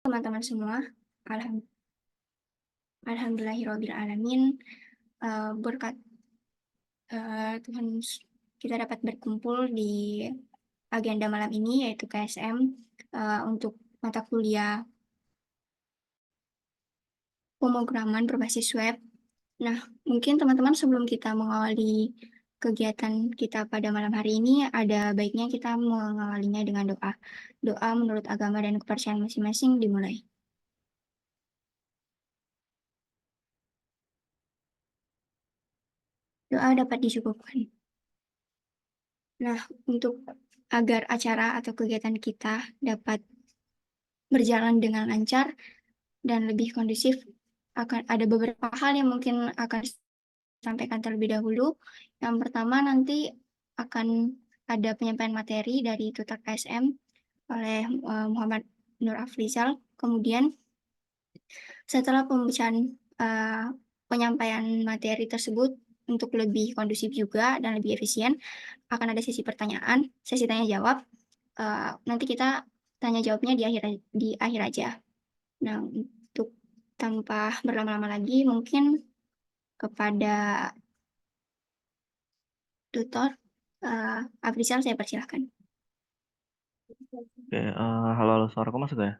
Teman-teman semua, alhamdulillahirobbil alamin. Berkat Tuhan, kita dapat berkumpul di agenda malam ini, yaitu KSM, untuk mata kuliah pemrograman berbasis web. Nah, mungkin teman-teman sebelum kita mengawali kegiatan kita pada malam hari ini, ada baiknya kita mengawalinya dengan doa. Doa menurut agama dan kepercayaan masing-masing dimulai. Doa dapat dicukupkan. Nah, untuk agar acara atau kegiatan kita dapat berjalan dengan lancar dan lebih kondusif, akan ada beberapa hal yang mungkin akan disampaikan terlebih dahulu. Yang pertama, nanti akan ada penyampaian materi dari Tutor KSM oleh Muhammad Nur Afrizal. Kemudian setelah penyampaian materi tersebut, untuk lebih kondusif juga dan lebih efisien, akan ada sesi pertanyaan, sesi tanya jawab. Nanti kita tanya jawabnya di akhir aja. Nah, untuk tanpa berlama-lama lagi, mungkin kepada tutor Afrizal saya persilahkan. Oke, halo, halo, suaraku masuk ya?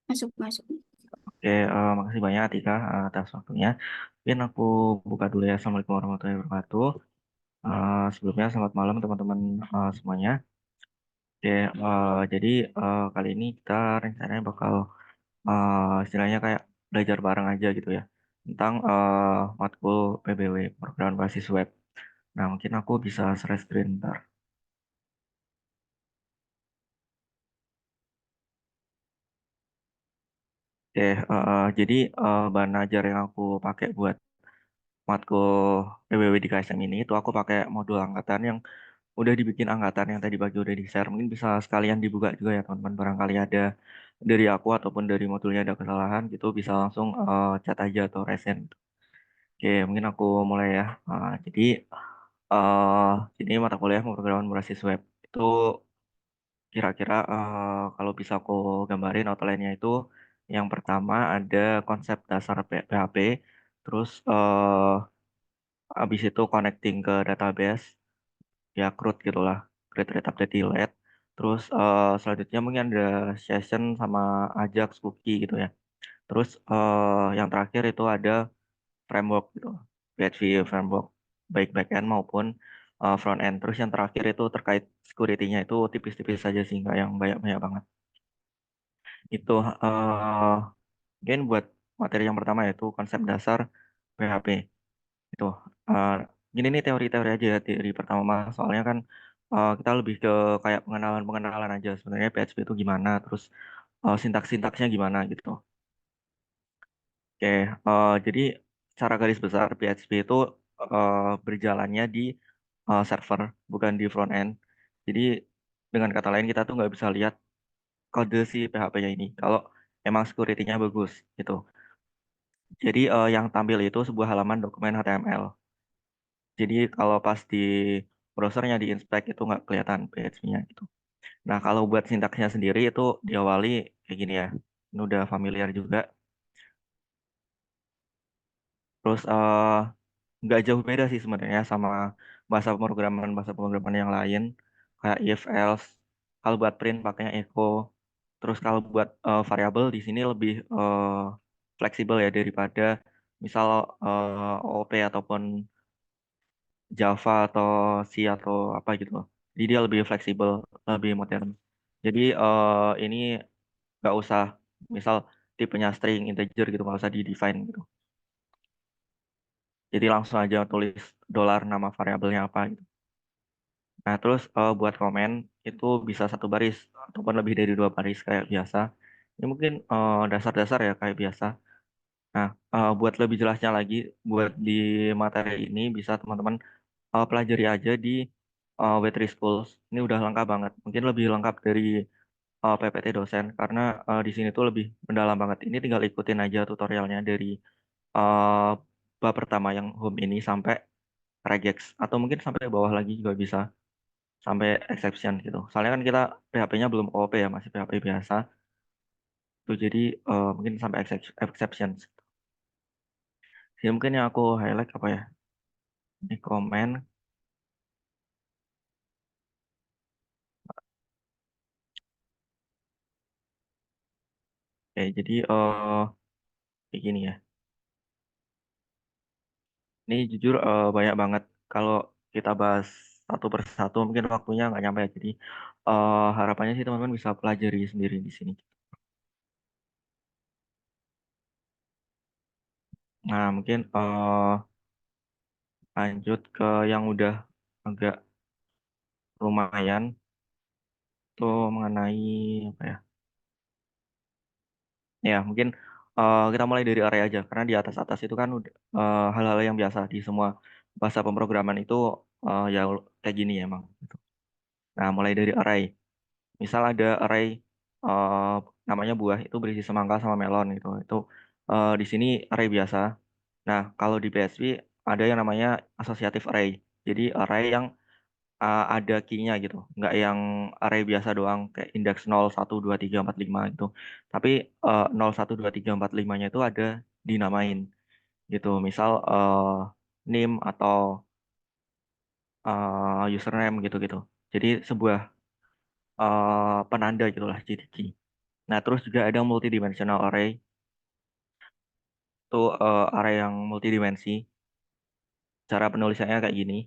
Masuk, masuk. Oke, makasih banyak Atika atas waktunya. Mungkin aku buka dulu ya. Assalamualaikum warahmatullahi wabarakatuh. Sebelumnya selamat malam teman-teman semuanya. Oke, jadi kali ini kita rencananya bakal istilahnya kayak belajar bareng aja gitu ya. Tentang matkul PBW, program basis web. Nah, mungkin aku bisa share screen ntar. Oke, jadi bahan ajar yang aku pakai buat matkul PBW di KSM ini itu aku pakai modul angkatan yang udah dibikin angkatan yang tadi pagi udah di-share. Mungkin bisa sekalian dibuka juga ya teman-teman. Barangkali ada dari aku ataupun dari modulnya ada kesalahan gitu bisa langsung chat aja atau resen gitu. Oke, mungkin aku mulai ya. Eh jadi mata kuliah pemrograman berbasis web itu kira-kira kalau bisa aku gambarin outline-nya itu yang pertama ada konsep dasar PHP, terus habis itu connecting ke database, ya CRUD gitulah, create, read, update, delete. Terus selanjutnya mungkin ada session sama Ajax cookie gitu ya. Terus yang terakhir itu ada framework gitu, PHP framework baik backend maupun front end. Terus yang terakhir itu terkait security-nya itu tipis-tipis saja sih, nggak yang banyak-banyak banget. Itu mungkin buat materi yang pertama yaitu konsep dasar PHP. Itu eh gini nih teori-teori aja ya, teori pertama Mas. Soalnya kan kita lebih ke kayak pengenalan-pengenalan aja sebenarnya PHP itu gimana, terus sintaks-sintaksnya gimana gitu. Oke, jadi secara garis besar PHP itu berjalannya di server, bukan di front end. Jadi dengan kata lain kita tuh nggak bisa lihat kode si PHP-nya ini kalau emang security-nya bagus gitu. Jadi yang tampil itu sebuah halaman dokumen HTML. Jadi kalau pas di browsernya di inspect itu nggak kelihatan PHP-nya gitu. Nah kalau buat sintaksnya sendiri itu diawali kayak gini ya. Ini udah familiar juga. Terus nggak jauh beda sih sebenarnya sama bahasa pemrograman yang lain kayak if else. Kalau buat print pakainya echo. Terus kalau buat variabel di sini lebih fleksibel ya daripada misal OOP ataupun Java atau C atau apa gitu. Jadi dia lebih fleksibel, lebih modern. Jadi ini nggak usah misal tipenya string integer gitu nggak usah di define gitu. Jadi langsung aja tulis dolar nama variabelnya apa gitu. Nah terus buat komen itu bisa satu baris ataupun lebih dari dua baris kayak biasa. Ini mungkin dasar-dasar ya kayak biasa. Nah buat lebih jelasnya lagi buat di materi ini bisa teman-teman pelajari aja di W3 Schools. Ini udah lengkap banget. Mungkin lebih lengkap dari PPT dosen karena di sini tuh lebih mendalam banget. Ini tinggal ikutin aja tutorialnya dari uh, bab pertama yang home ini sampai regex atau mungkin sampai bawah lagi juga bisa sampai exception gitu. Soalnya kan kita PHP-nya belum OOP ya, masih PHP biasa. Tuh jadi mungkin sampai exception. Jadi mungkin yang aku highlight apa ya? Ini komen. Oke, jadi kayak gini ya. Ini jujur banyak banget. Kalau kita bahas satu persatu mungkin waktunya nggak nyampe ya. Jadi harapannya sih teman-teman bisa pelajari sendiri di sini. Nah, mungkin lanjut ke yang udah agak lumayan tuh mengenai apa ya? Ya, mungkin kita mulai dari array aja karena di atas-atas itu kan udah hal-hal yang biasa di semua bahasa pemrograman itu ya kayak gini ya emang gitu. Nah, mulai dari array. Misal ada array eh, namanya buah itu berisi semangka sama melon gitu. Itu di sini array biasa. Nah, kalau di PHP ada yang namanya associative array. Jadi array yang ada key-nya gitu. Nggak yang array biasa doang kayak indeks 0, 1, 2, 3, 4, 5 gitu. Tapi 0, 1, 2, 3, 4, 5-nya itu ada dinamain gitu. Misal name atau username gitu-gitu. Jadi sebuah penanda gitulah jadi key. Nah, terus juga ada multidimensional array. Itu array yang multidimensi. Cara penulisannya kayak gini.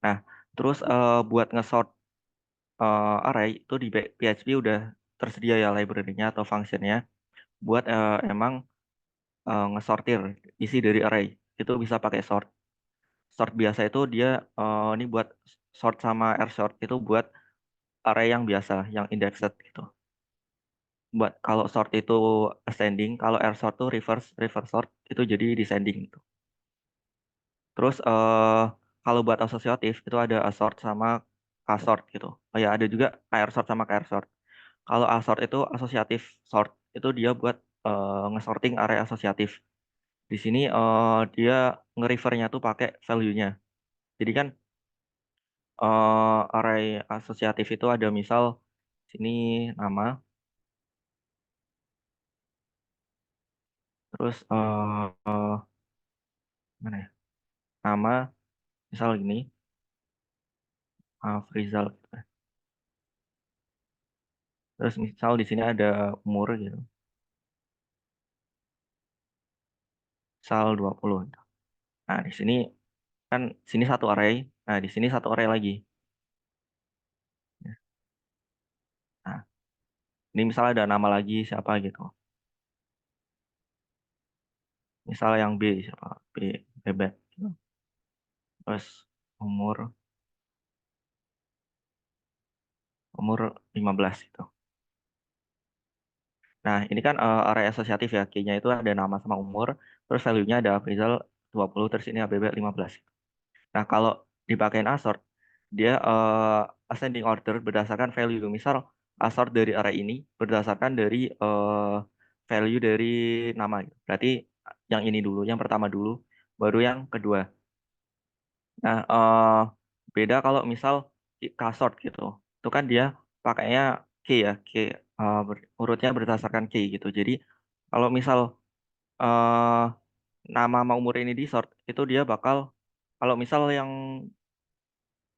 Nah, terus buat nge-sort array itu di PHP udah tersedia ya library-nya atau function-nya buat emang ngesortir isi dari array. Itu bisa pakai sort. Sort biasa itu dia ini buat sort sama r sort itu buat array yang biasa, yang indexed gitu. Buat kalau sort itu ascending, kalau r sort itu reverse sort itu jadi descending gitu. Terus kalau buat asosiatif itu ada assort sama ksort gitu. Oh ya ada juga ksort sama ksort. Kalau assort itu asosiatif sort itu dia buat ngesorting array asosiatif. Di sini dia nge-refernya tuh pakai value-nya. Jadi kan array asosiatif itu ada misal sini nama, terus mana ya? Nama misal gini, Frizal gitu. Terus misal di sini ada umur gitu. Misal 20 gitu. Nah, di sini kan sini satu array. Nah, di sini satu array lagi. Nah, ini misal ada nama lagi siapa gitu. Misal yang B siapa? B bebek gitu. Terus umur umur 15 gitu. Nah, ini kan array asosiatif ya. Key-nya itu ada nama sama umur, terus value-nya ada Appraisal 20, terus ini ABB 15. Nah, kalau dipakein assort, dia ascending order berdasarkan value. Misal assort dari array ini berdasarkan dari value dari nama gitu. Berarti yang ini dulu, yang pertama dulu, baru yang kedua. Nah, beda kalau misal kasort gitu. Itu kan dia pakainya key ya, key urutnya berdasarkan key gitu. Jadi kalau misal eh nama sama umur ini di sort, itu dia bakal kalau misal yang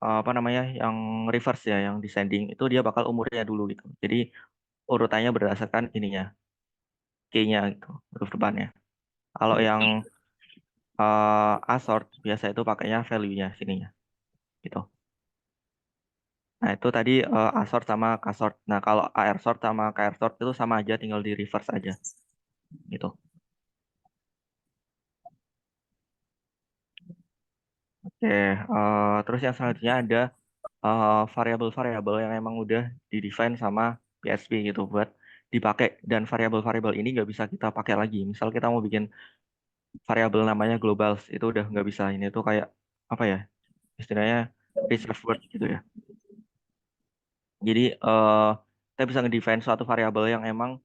apa namanya, yang reverse ya, yang descending itu dia bakal umurnya dulu gitu. Jadi urutannya berdasarkan ininya, key-nya gitu, huruf depannya. Kalau yang assort biasa itu pakainya value-nya sininya gitu. Nah, itu tadi assort sama ksort. Nah, kalau arsort sama krsort itu sama aja, tinggal di reverse aja gitu. Oke, terus yang selanjutnya ada variabel-variabel yang emang udah di-define sama PHP gitu buat dipakai, dan variabel-variabel ini nggak bisa kita pakai lagi. Misal kita mau bikin variabel namanya globals itu udah nggak bisa. Ini tuh kayak apa ya, istilahnya reserve word gitu ya. Jadi kita bisa ngedefine suatu variabel yang emang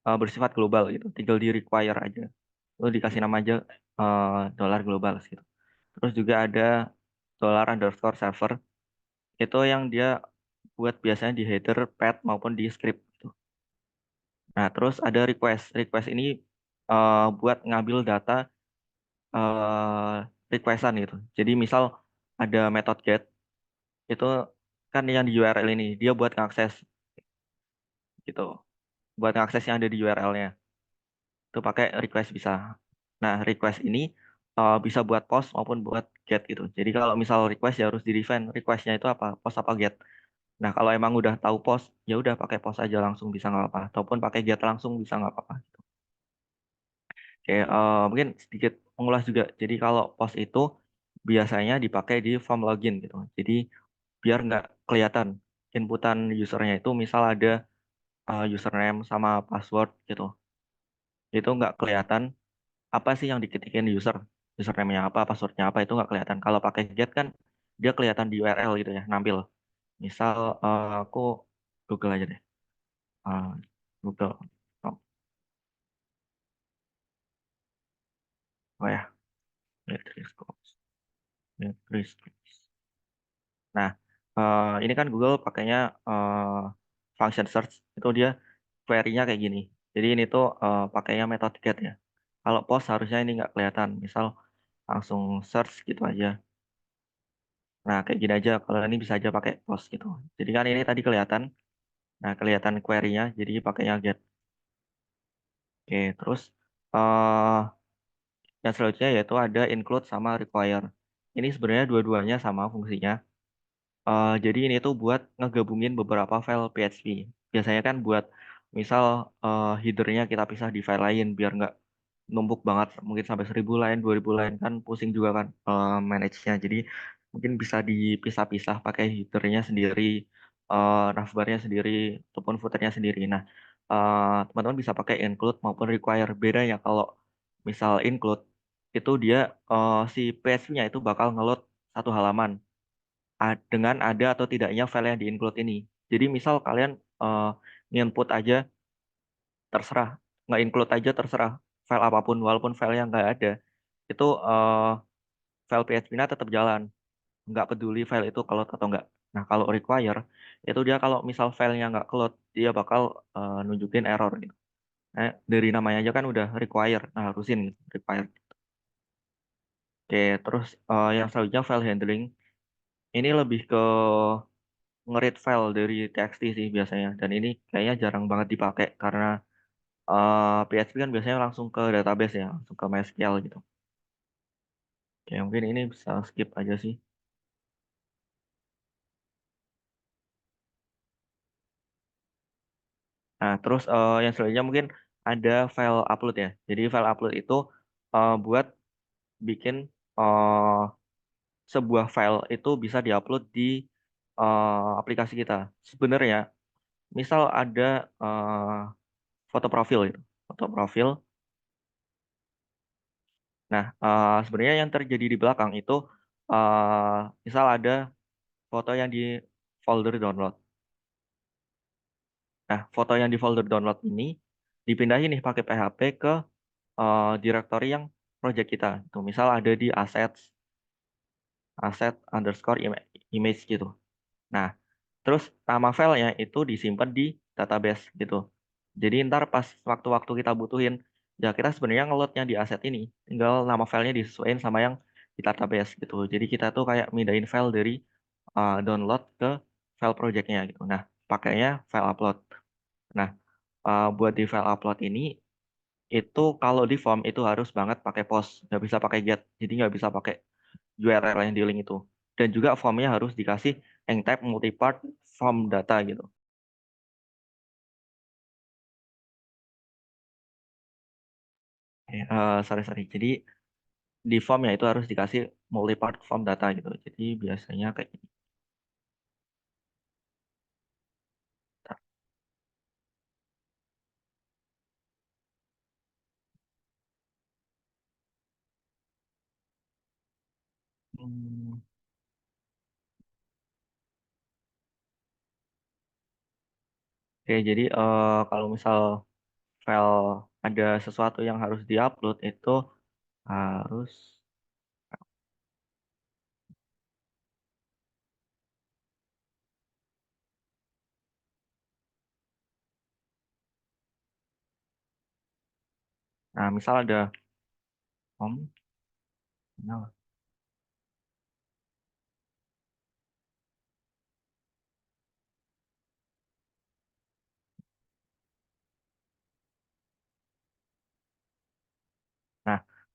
bersifat global gitu, tinggal di require aja. Lalu dikasih nama aja dollar globals gitu. Terus juga ada dollar underscore server. Itu yang dia buat biasanya di header, pad maupun di script gitu. Nah, terus ada request. Request ini buat ngambil data eh requestan gitu. Jadi misal ada method get itu kan yang di URL ini dia buat ngakses gitu. Buat ngakses yang ada di URL-nya. Itu pakai request bisa. Nah, request ini bisa buat post maupun buat get gitu. Jadi kalau misal request ya harus di-define requestnya itu apa, post apa get. Nah, kalau emang udah tahu post, ya udah pakai post aja langsung bisa nggak apa-apa. Ataupun pakai get langsung bisa nggak apa-apa. Gitu. Oke, mungkin sedikit mengulas juga. Jadi kalau post itu biasanya dipakai di form login gitu. Jadi biar nggak kelihatan inputan usernya itu misal ada username sama password gitu. Itu nggak kelihatan apa sih yang diketikin user, username-nya apa, passwordnya apa itu nggak kelihatan. Kalau pakai get kan dia kelihatan di URL gitu ya, nampil. Misal aku Google aja deh. Eh, Google. Oh, oh ya, Letriscope. Letriscope. Nah, ini kan Google pakainya function search itu dia query-nya kayak gini. Jadi ini tuh pakainya metode get ya. Kalau post harusnya ini nggak kelihatan. Misal langsung search gitu aja. Nah, kayak gini aja. Kalau ini bisa aja pakai post gitu. Jadi kan ini tadi kelihatan. Nah, kelihatan query-nya. Jadi pakainya get. Oke, terus eh yang selanjutnya yaitu ada include sama require. Ini sebenarnya dua-duanya sama fungsinya. Jadi ini tuh buat ngegabungin beberapa file PHP. Biasanya kan buat misal headernya kita pisah di file lain biar nggak numpuk banget, mungkin sampai 1.000 line, 2.000 line kan pusing juga kan manage-nya. Jadi mungkin bisa dipisah-pisah pakai headernya sendiri, navbarnya sendiri, ataupun footernya sendiri. Nah, teman-teman bisa pakai include maupun require. Bedanya kalau misal include itu dia si PHP-nya itu bakal ngeload satu halaman dengan ada atau tidaknya file yang di-include ini. Jadi misal kalian uh, input aja terserah, nggak include aja terserah file apapun, walaupun file yang nggak ada, itu file PHP-nya tetap jalan, nggak peduli file itu keload atau nggak. Nah kalau require, itu dia kalau misal filenya nggak keload, dia bakal nunjukin error gitu. Dari namanya aja kan udah require, nah harusin gitu, require. Oke, terus yang selanjutnya file handling, ini lebih ke nge-read file dari TXT sih biasanya. Dan ini kayaknya jarang banget dipakai karena PHP kan biasanya langsung ke database ya, langsung ke MySQL gitu. Oke, mungkin ini bisa skip aja sih. Nah, terus yang selanjutnya mungkin ada file upload ya. Jadi file upload itu buat bikin eh, sebuah file itu bisa diupload di aplikasi kita. Sebenarnya, misal ada foto profil gitu. Foto profil. Nah, sebenarnya yang terjadi di belakang itu misal ada foto yang di folder download. Nah, foto yang di folder download ini dipindahin nih pakai PHP ke directory yang project kita. Tuh, misal ada di assets, asset underscore image gitu. Nah, terus nama filenya itu disimpan di database gitu. Jadi ntar pas waktu-waktu kita butuhin, ya kita sebenarnya ngeloadnya di aset ini, tinggal nama filenya disesuaikan sama yang di database gitu. Jadi kita tuh kayak mindahin file dari download ke file projectnya gitu. Nah, pakainya file upload. Nah, buat di file upload ini itu kalau di form itu harus banget pakai post, nggak bisa pakai get, jadi nggak bisa pakai URL yang di link itu. Dan juga formnya harus dikasih type multipart form data gitu. Sorry sorry. Jadi di formnya itu harus dikasih multipart form data gitu. Jadi biasanya kayak gini. Hmm, Oke, jadi kalau misal file ada sesuatu yang harus diupload itu harus Nah, misal ada home, nah,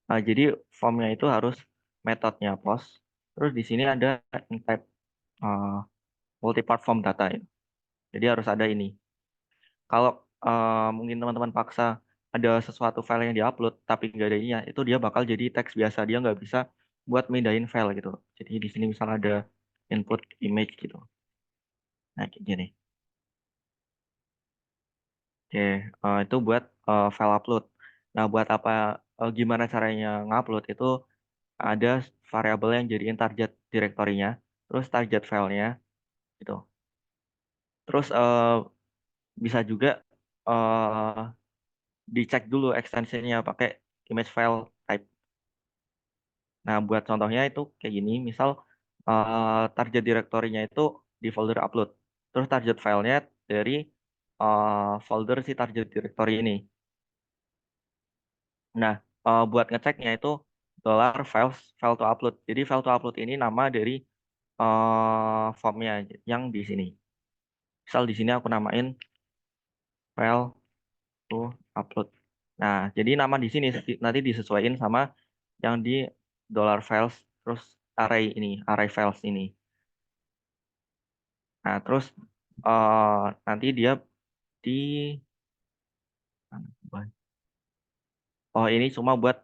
nah, jadi formnya itu harus metodenya post. Terus di sini ada type multi-part form data ya. Jadi harus ada ini. Kalau mungkin teman-teman paksa ada sesuatu file yang diupload tapi nggak ada ininya, itu dia bakal jadi teks biasa. Dia nggak bisa buat mindahin file gitu. Jadi di sini misal ada input image gitu. Nah, kayak gini. Oke, itu buat file upload. Nah, buat apa, gimana caranya ngupload itu ada variabel yang jadiin target direktorinya, terus target filenya gitu. Terus bisa juga eh, dicek dulu extensionnya pakai image file type. Nah, buat contohnya itu kayak gini, misal target direktorinya itu di folder upload, terus target filenya dari folder si target directory ini. Nah, buat ngeceknya itu $files file to upload. Jadi file to upload ini nama dari formnya yang di sini. Misal di sini aku namain file to upload. Nah, jadi nama di sini nanti disesuaikan sama yang di $files terus array files ini. Nah, terus nanti dia di oh ini cuma buat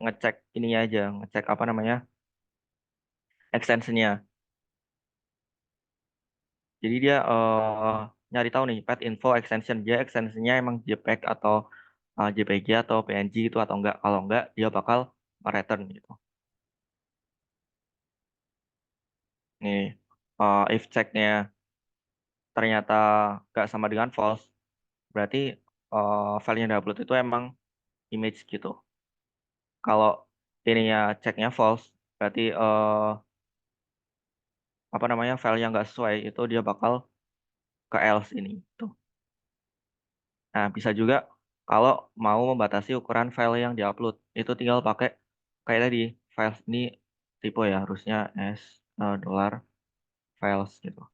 ngecek ini aja, ngecek apa namanya extensionnya. Jadi dia nyari tahu nih pet info extension dia extensionnya emang JPEG atau JPG atau PNG itu atau enggak. Kalau enggak dia bakal return gitu. Nih if checknya ternyata enggak sama dengan false, berarti file yang diupload itu emang image gitu. Kalau ininya ceknya false, berarti apa namanya file yang enggak sesuai itu dia bakal ke else ini. Tuh. Nah, bisa juga kalau mau membatasi ukuran file yang diupload, itu tinggal pakai kayak tadi, file ini tipe ya, harusnya as dollar files gitu.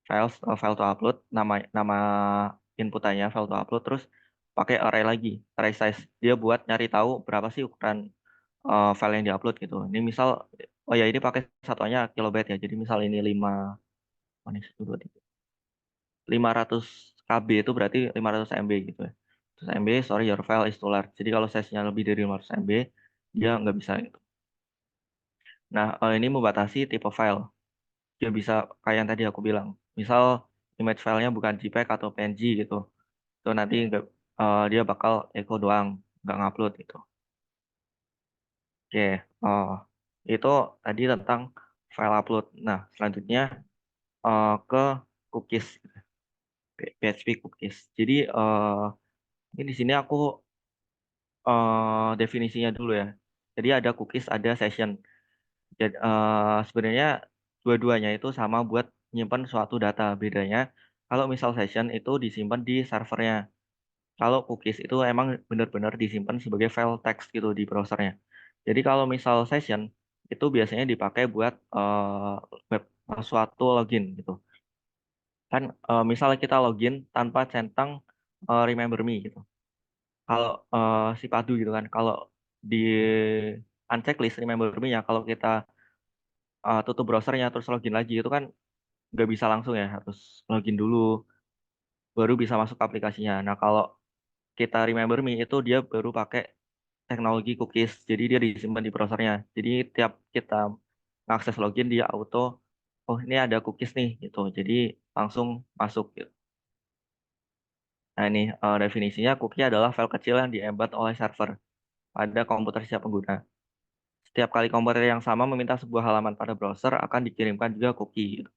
Files, file to upload, nama nama inputannya file to upload, terus pakai array lagi, array size. Dia buat nyari tahu berapa sih ukuran file yang diupload gitu. Ini misal, oh ya ini pakai satuannya kilobyte ya, jadi misal ini 5, oh ini 500 KB itu berarti 500 MB gitu ya. Terus MB, sorry, your file is too large. Jadi kalau size-nya lebih dari 500 MB, dia nggak bisa gitu. Nah, ini membatasi tipe file. Dia bisa kayak yang tadi aku bilang. Misal image filenya bukan JPEG atau PNG gitu. Itu nanti nggak, dia bakal echo doang, nggak ngupload gitu. Oke, itu tadi tentang file upload. Nah, selanjutnya ke cookies, PHP cookies. Jadi ini di sini aku definisinya dulu ya. Jadi ada cookies, ada session. Jadi sebenarnya dua-duanya itu sama buat nyimpan suatu data. Bedanya kalau misal session itu disimpan di servernya. Kalau cookies itu emang benar-benar disimpan sebagai file text gitu di browsernya. Jadi kalau misal session itu biasanya dipakai buat suatu login gitu. Kan misal kita login tanpa centang remember me gitu. Kalau si padu gitu kan, kalau di unchecklist remember me-nya, kalau kita tutup browsernya terus login lagi itu kan nggak bisa langsung ya, harus login dulu baru bisa masuk ke aplikasinya. Nah, kalau kita remember me itu dia baru pakai teknologi cookies, jadi dia disimpan di browsernya. Jadi tiap kita akses login dia auto, oh ini ada cookies nih gitu, jadi langsung masuk gitu. Nah ini definisinya cookie adalah file kecil yang di-embed oleh server pada komputer siap pengguna. Setiap kali komputer yang sama meminta sebuah halaman pada browser akan dikirimkan juga cookie gitu.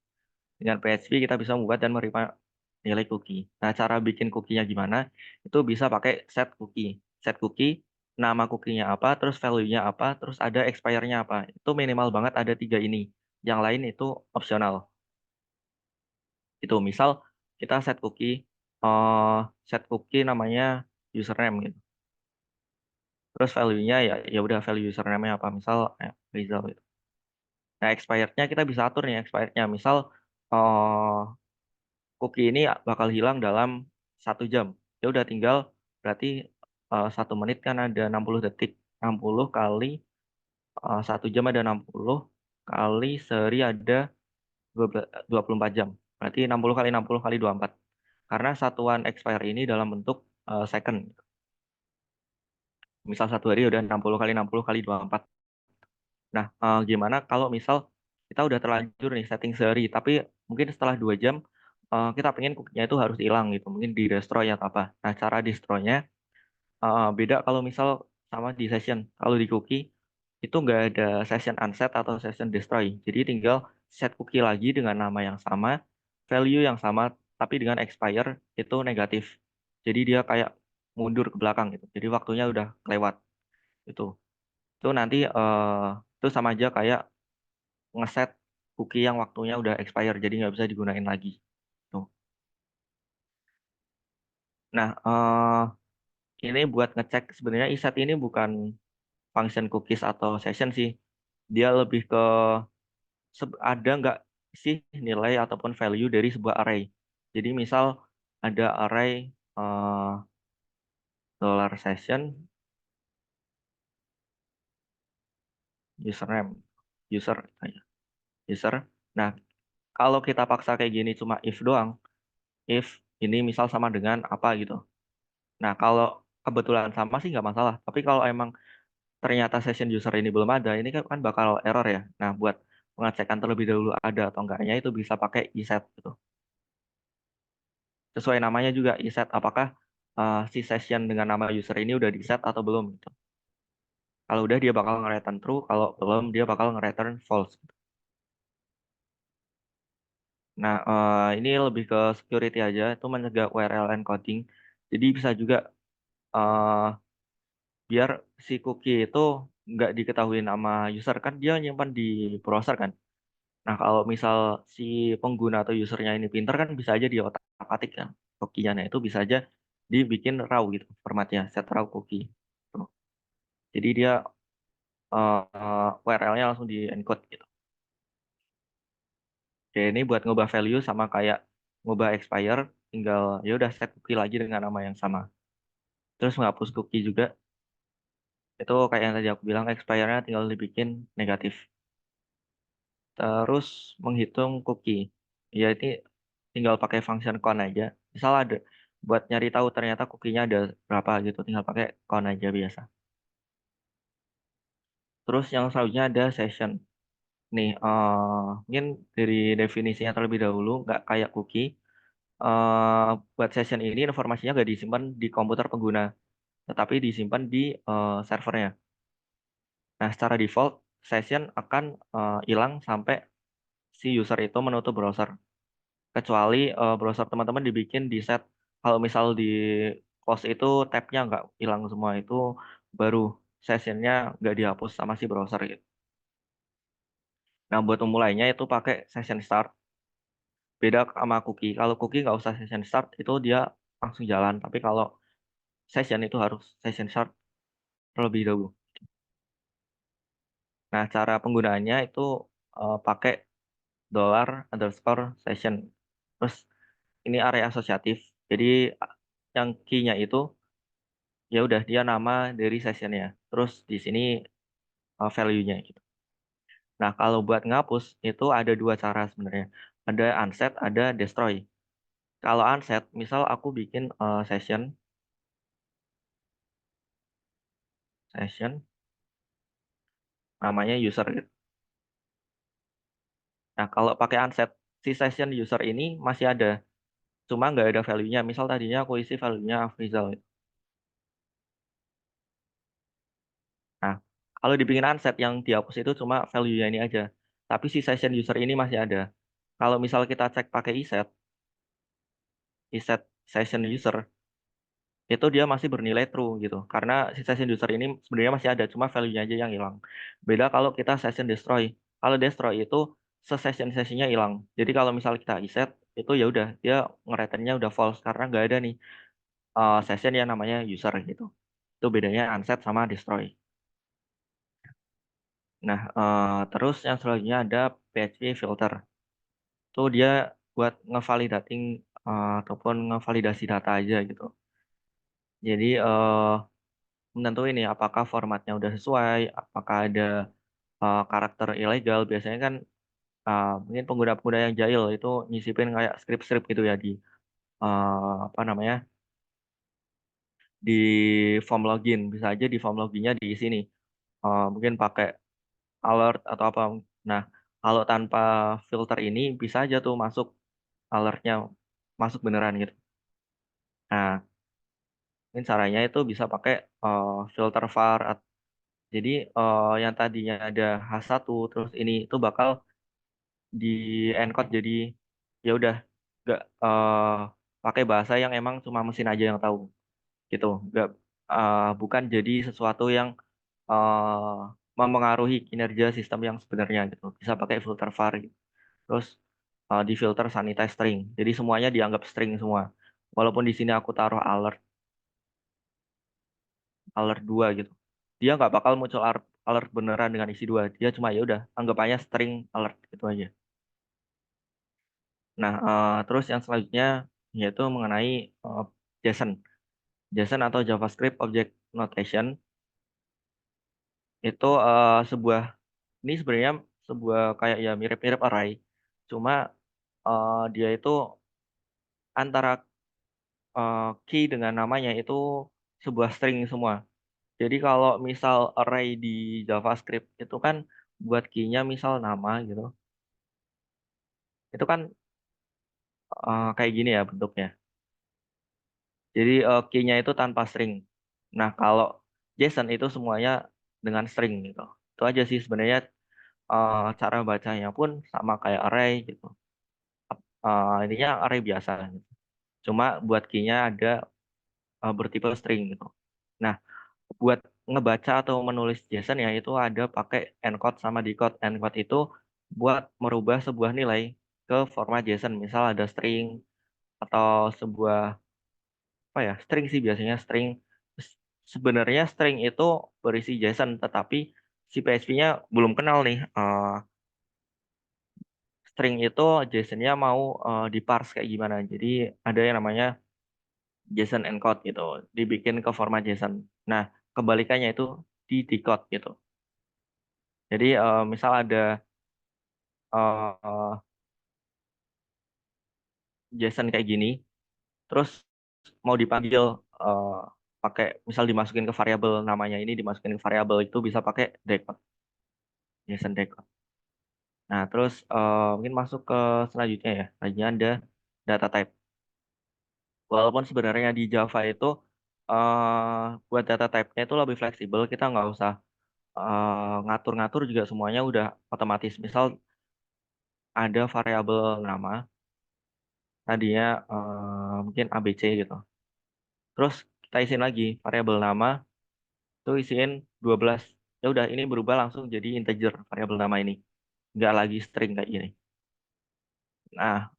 Dengan PHP kita bisa membuat dan menerima nilai cookie. Nah, cara bikin cookie-nya gimana? Itu bisa pakai set cookie. Set cookie, nama cookie-nya apa, terus value-nya apa, terus ada expire-nya apa. Itu minimal banget ada 3 ini. Yang lain itu opsional. Itu misal kita set cookie, set cookie namanya username gitu. Terus value-nya ya udah value username-nya apa, misal Rizal gitu. Nah, expired-nya kita bisa atur nih expired-nya. Misal eh cookie ini bakal hilang dalam 1 jam. Ya udah tinggal berarti 1 menit kan ada 60 detik. 60 kali 1 jam ada 60 kali sehari ada 24 jam. Berarti 60 kali 60 kali 24. Karena satuan expire ini dalam bentuk second. Misal 1 hari udah 60 kali 60 kali 24. Nah, gimana kalau misal kita udah terlanjur nih setting sehari, tapi mungkin setelah 2 jam kita pengen cookie-nya itu harus hilang gitu, mungkin di destroy atau apa. Nah, cara destroy-nya beda kalau misal sama di session. Kalau di cookie itu nggak ada session unset atau session destroy. Jadi tinggal set cookie lagi dengan nama yang sama, value yang sama, tapi dengan expire itu negatif. Jadi dia kayak mundur ke belakang gitu. Jadi waktunya udah kelewat itu. Itu nanti itu sama aja kayak ngeset cookie yang waktunya udah expire, jadi nggak bisa digunain lagi. Tuh. Nah, ini buat ngecek sebenarnya iset ini bukan function cookies atau session sih. Dia lebih ke ada nggak sih nilai ataupun value dari sebuah array. Jadi misal ada array dollar session username user user. Nah, kalau kita paksa kayak gini cuma if doang, if ini misal sama dengan apa gitu. Nah, kalau kebetulan sama sih nggak masalah. Tapi kalau emang ternyata session user ini belum ada, ini kan bakal error ya. Nah, buat pengecekan terlebih dahulu ada atau enggaknya itu bisa pakai iset gitu. Sesuai namanya juga iset, apakah si session dengan nama user ini udah di set atau belum gitu. Kalau udah dia bakal nge-return true, kalau belum dia bakal nge-return false gitu. Nah, ini lebih ke security aja, itu mencegah URL encoding. Jadi bisa juga eh, biar si cookie itu nggak diketahui nama user, kan dia nyimpan di browser kan. Nah, kalau misal si pengguna atau usernya ini pinter kan bisa aja dia otak-atik kan cookie-nya. Nah, itu bisa aja dibikin raw gitu formatnya, set raw cookie. Tuh. Jadi dia URL-nya langsung di-encode gitu. Oke, ini buat ngubah value sama kayak ngubah expire, tinggal ya udah set cookie lagi dengan nama yang sama. Terus menghapus cookie juga, itu kayak yang tadi aku bilang expire-nya tinggal dibikin negatif. Terus menghitung cookie. Ya ini tinggal pakai function count aja. Misal ada buat nyari tahu ternyata cookie-nya ada berapa gitu, tinggal pakai count aja biasa. Terus yang selanjutnya ada session. Nih, mungkin dari definisinya terlebih dahulu, nggak kayak cookie. Buat session ini informasinya nggak disimpan di komputer pengguna, tetapi disimpan di servernya. Nah, secara default, session akan hilang sampai si user itu menutup browser. Kecuali browser teman-teman dibikin di set, kalau misal di close itu tabnya nggak hilang semua, itu baru sessionnya nggak dihapus sama si browser gitu. Nah, buat memulainya itu pakai session start. Beda sama cookie. Kalau cookie nggak usah session start, itu dia langsung jalan. Tapi kalau session itu harus session start terlebih dahulu. Nah, cara penggunaannya itu pakai $_ session. Terus ini area asosiatif. Jadi yang key-nya itu ya udah dia nama dari sessionnya. Terus di sini value-nya gitu. Nah, kalau buat ngapus itu ada dua cara sebenarnya. Ada unset, ada destroy. Kalau unset, misal aku bikin session namanya user gitu. Nah, kalau pakai unset, si session user ini masih ada, cuma nggak ada value-nya. Misal tadinya aku isi value-nya Afrizal gitu. Nah, kalau dibikin unset yang dihapus itu cuma value-nya ini aja. Tapi si session user ini masih ada. Kalau misal kita cek pakai iset session user, itu dia masih bernilai true gitu. Karena si session user ini sebenarnya masih ada, cuma value-nya aja yang hilang. Beda kalau kita session destroy. Kalau destroy itu se-session-sessionnya hilang. Jadi kalau misal kita iset, itu ya udah dia ngereturnnya udah false karena nggak ada nih session yang namanya user gitu. Itu bedanya unset sama destroy. Nah, terus yang selanjutnya ada PHP filter. Itu dia buat ngevalidating ataupun ngevalidasi data aja gitu. Jadi menentuin nih apakah formatnya udah sesuai, apakah ada karakter ilegal. Biasanya kan mungkin pengguna-pengguna yang jahil itu nyisipin kayak script-script gitu ya di apa namanya di form login. Bisa aja di form loginnya di sini. Mungkin pakai alert atau apa. Nah, kalau tanpa filter ini bisa aja tuh masuk alertnya masuk beneran gitu. Nah, mungkin caranya itu bisa pakai filter var. Jadi yang tadinya ada H1 terus ini itu bakal di encode jadi ya udah nggak pakai bahasa yang emang cuma mesin aja yang tahu gitu. Nggak bukan jadi sesuatu yang eh, mempengaruhi kinerja sistem yang sebenarnya gitu. Bisa pakai filter var gitu. Terus di filter sanitize string. Jadi semuanya dianggap string semua. Walaupun di sini aku taruh alert alert 2 gitu. Dia nggak bakal muncul alert beneran dengan isi 2. Dia cuma ya udah anggapannya string alert gitu aja. Nah, terus yang selanjutnya yaitu mengenai JSON. JSON atau JavaScript Object Notation itu sebuah ini sebenarnya sebuah kayak ya mirip-mirip array. Cuma dia itu antara key dengan namanya itu sebuah string semua. Jadi kalau misal array di JavaScript itu kan buat key-nya misal nama gitu. Itu kan kayak gini ya bentuknya. Jadi key-nya itu tanpa string. Nah, kalau JSON itu semuanya dengan string gitu. Itu aja sih sebenarnya cara bacanya pun sama kayak array gitu. Intinya array biasa gitu. Cuma buat key-nya ada bertipe string gitu. Nah, buat ngebaca atau menulis JSON ya itu ada pakai encode sama decode. Encode itu buat merubah sebuah nilai ke format JSON. Misal ada string atau sebuah apa ya string sih biasanya string. Sebenarnya string itu berisi JSON tetapi si PHP-nya belum kenal nih string itu JSON-nya mau diparse kayak gimana. Jadi ada yang namanya JSON encode gitu, dibikin ke format JSON. Nah, kebalikannya itu di decode gitu. Jadi misal ada eh, JSON kayak gini, terus mau dipanggil eh, pakai misal dimasukin ke variabel namanya ini dimasukin ke variabel itu bisa pakai decode, JSON decode. Nah, terus mungkin masuk ke selanjutnya ya. Selanjutnya ada data type. Walaupun sebenarnya di Java itu buat data type-nya itu lebih fleksibel, kita nggak usah ngatur-ngatur juga semuanya udah otomatis. Misal ada variabel nama, tadinya mungkin ABC gitu. Terus kita isiin lagi variabel nama, itu isiin 12. Ya udah ini berubah langsung jadi integer variabel nama ini. Nggak lagi string kayak gini. Nah,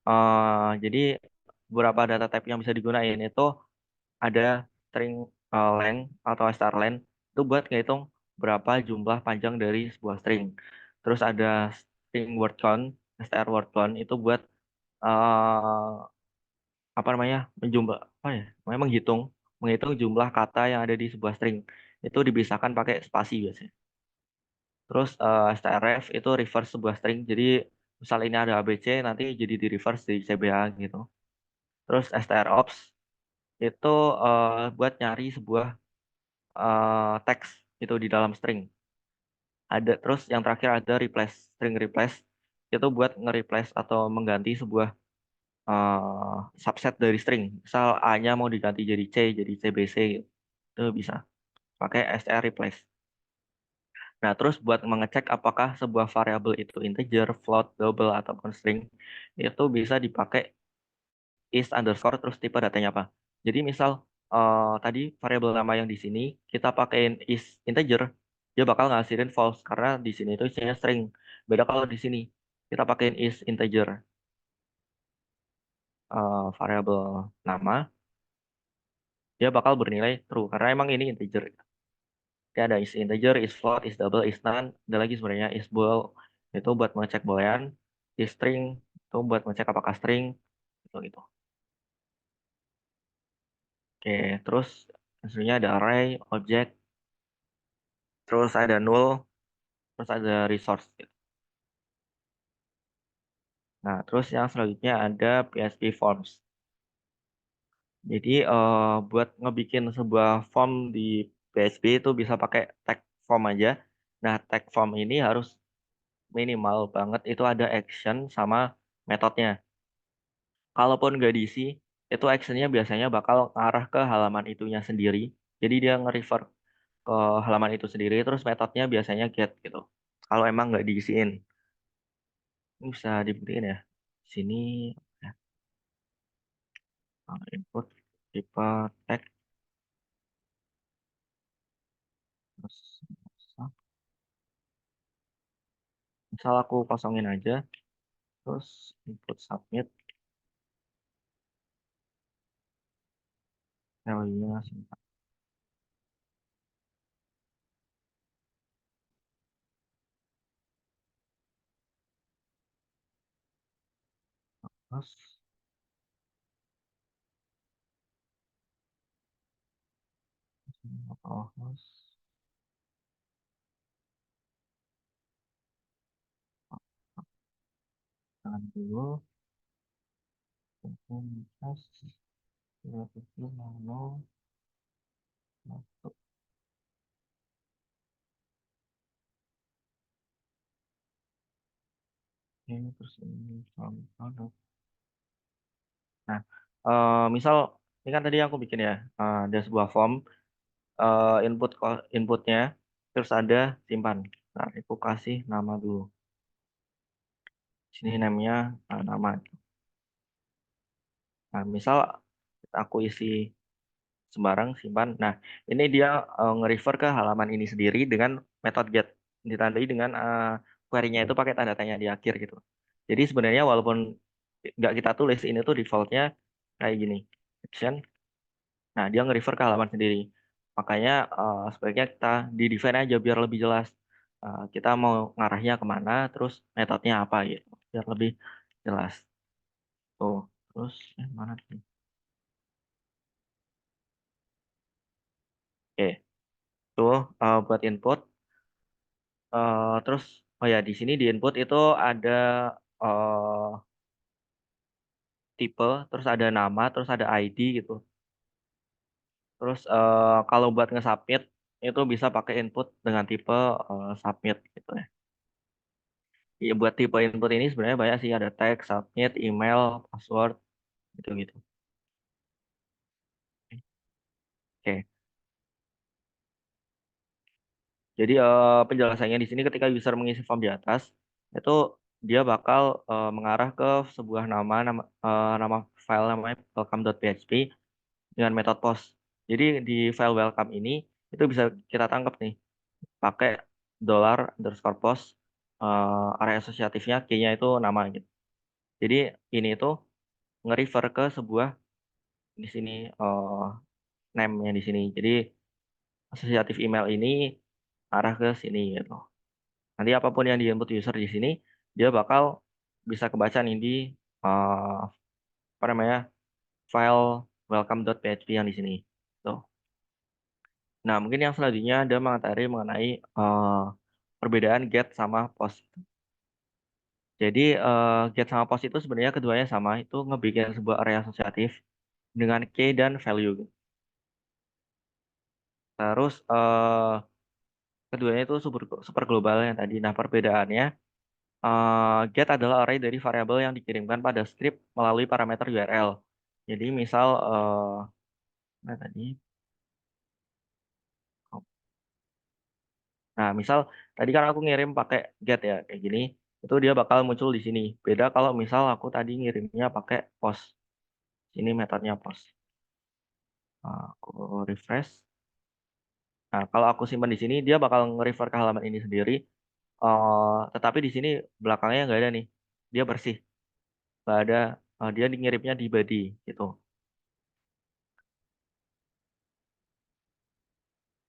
jadi beberapa data type yang bisa digunain itu ada string length atau strlen itu buat ngitung berapa jumlah panjang dari sebuah string. Terus ada string word count, str word count itu buat eh, apa namanya menjumlah apa ya? Namanya menghitung jumlah kata yang ada di sebuah string. Itu dipisahkan pakai spasi biasanya. Terus strf itu reverse sebuah string. Jadi misal ini ada ABC nanti jadi di reverse di CBA gitu. Terus strups itu buat nyari sebuah teks itu di dalam string. Ada terus yang terakhir ada replace, string replace itu buat nge-replace atau mengganti sebuah subset dari string. Misal A-nya mau diganti jadi C, jadi CBC gitu. Itu bisa pakai str replace. Nah, terus buat mengecek apakah sebuah variabel itu integer, float, double ataupun string itu bisa dipakai is underscore terus tipe datanya apa. Jadi misal tadi variabel nama yang di sini kita pakein is integer, dia bakal ngasihin false karena di sini itu isinya string. Beda kalau di sini kita pakein is integer. variabel nama, dia bakal bernilai true karena emang ini integer. Dia ada is integer, is float, is double, is none. Ada lagi sebenarnya is bool itu buat mengecek boolean, is string itu buat mengecek apakah string gitu gitu. Oke, terus sebenarnya ada array, object, terus ada null, terus ada resource gitu. Nah, terus yang selanjutnya ada PHP forms. Jadi buat ngebikin sebuah form di PHP itu bisa pakai tag form aja. Nah, tag form ini harus minimal banget itu ada action sama metodenya. Kalaupun nggak diisi, itu actionnya biasanya bakal ngarah ke halaman itunya sendiri. Jadi dia nge-refer ke halaman itu sendiri, terus metodenya biasanya get gitu. Kalau emang nggak diisiin. Ini bisa dibuktiin ya. Sini ya, input tipe tag terus misal aku kosongin aja terus input submit value-nya simpan terus terus jangan dulu terus mau masuk ini terus ini produk. Nah, misal ini kan tadi aku bikin ya, ada sebuah form, inputnya, terus ada simpan. Nah, aku kasih nama dulu. Sini namanya nama. Nah, misal aku isi sembarang simpan. Nah, ini dia nge-refer ke halaman ini sendiri dengan metode get ditandai dengan query-nya itu pakai tanda tanya di akhir gitu. Jadi sebenarnya walaupun nggak kita tulis ini tuh defaultnya kayak gini action. Nah, dia nge-refer ke halaman sendiri. Makanya sebaiknya kita di define aja biar lebih jelas. Kita mau ngarahnya kemana, terus metodenya apa gitu, biar lebih jelas. Tuh, terus mana sih? Oke, tuh buat input. Terus, oh ya di sini di input itu ada eh, tipe, terus ada nama, terus ada ID gitu. Terus kalau buat nge-submit itu bisa pakai input dengan tipe submit gitu ya. Iya buat tipe input ini sebenarnya banyak sih ada tag, submit, email, password gitu-gitu. Oke. Jadi penjelasannya di sini ketika user mengisi form di atas itu dia bakal mengarah ke sebuah nama file namanya welcome.php dengan metode post. Jadi di file welcome ini itu bisa kita tangkap nih pakai $_post area asosiatifnya key-nya itu nama gitu. Jadi ini itu nge-refer ke sebuah di sini name-nya di sini. Jadi asosiatif email ini arah ke sini gitu. Nanti apapun yang di-input user di sini dia bakal bisa kebaca nih di eh, apa namanya file welcome.php yang di sini. Tuh. Nah, mungkin yang selanjutnya ada materi mengenai perbedaan get sama post. Jadi get sama post itu sebenarnya keduanya sama, itu ngebikin sebuah area asosiatif dengan key dan value. Terus keduanya itu super super global yang tadi. Nah, perbedaannya get adalah array dari variabel yang dikirimkan pada script melalui parameter URL. Jadi misal nah tadi Nah, misal tadi kan aku ngirim pakai get ya, kayak gini, itu dia bakal muncul di sini. Beda kalau misal aku tadi ngirimnya pakai post. Ini metodenya post. Aku refresh. Nah, kalau aku simpan di sini, dia bakal nge-refer ke halaman ini sendiri. Tetapi di sini belakangnya nggak ada nih. Dia bersih. Nggak ada. dia ngirimnya di body gitu.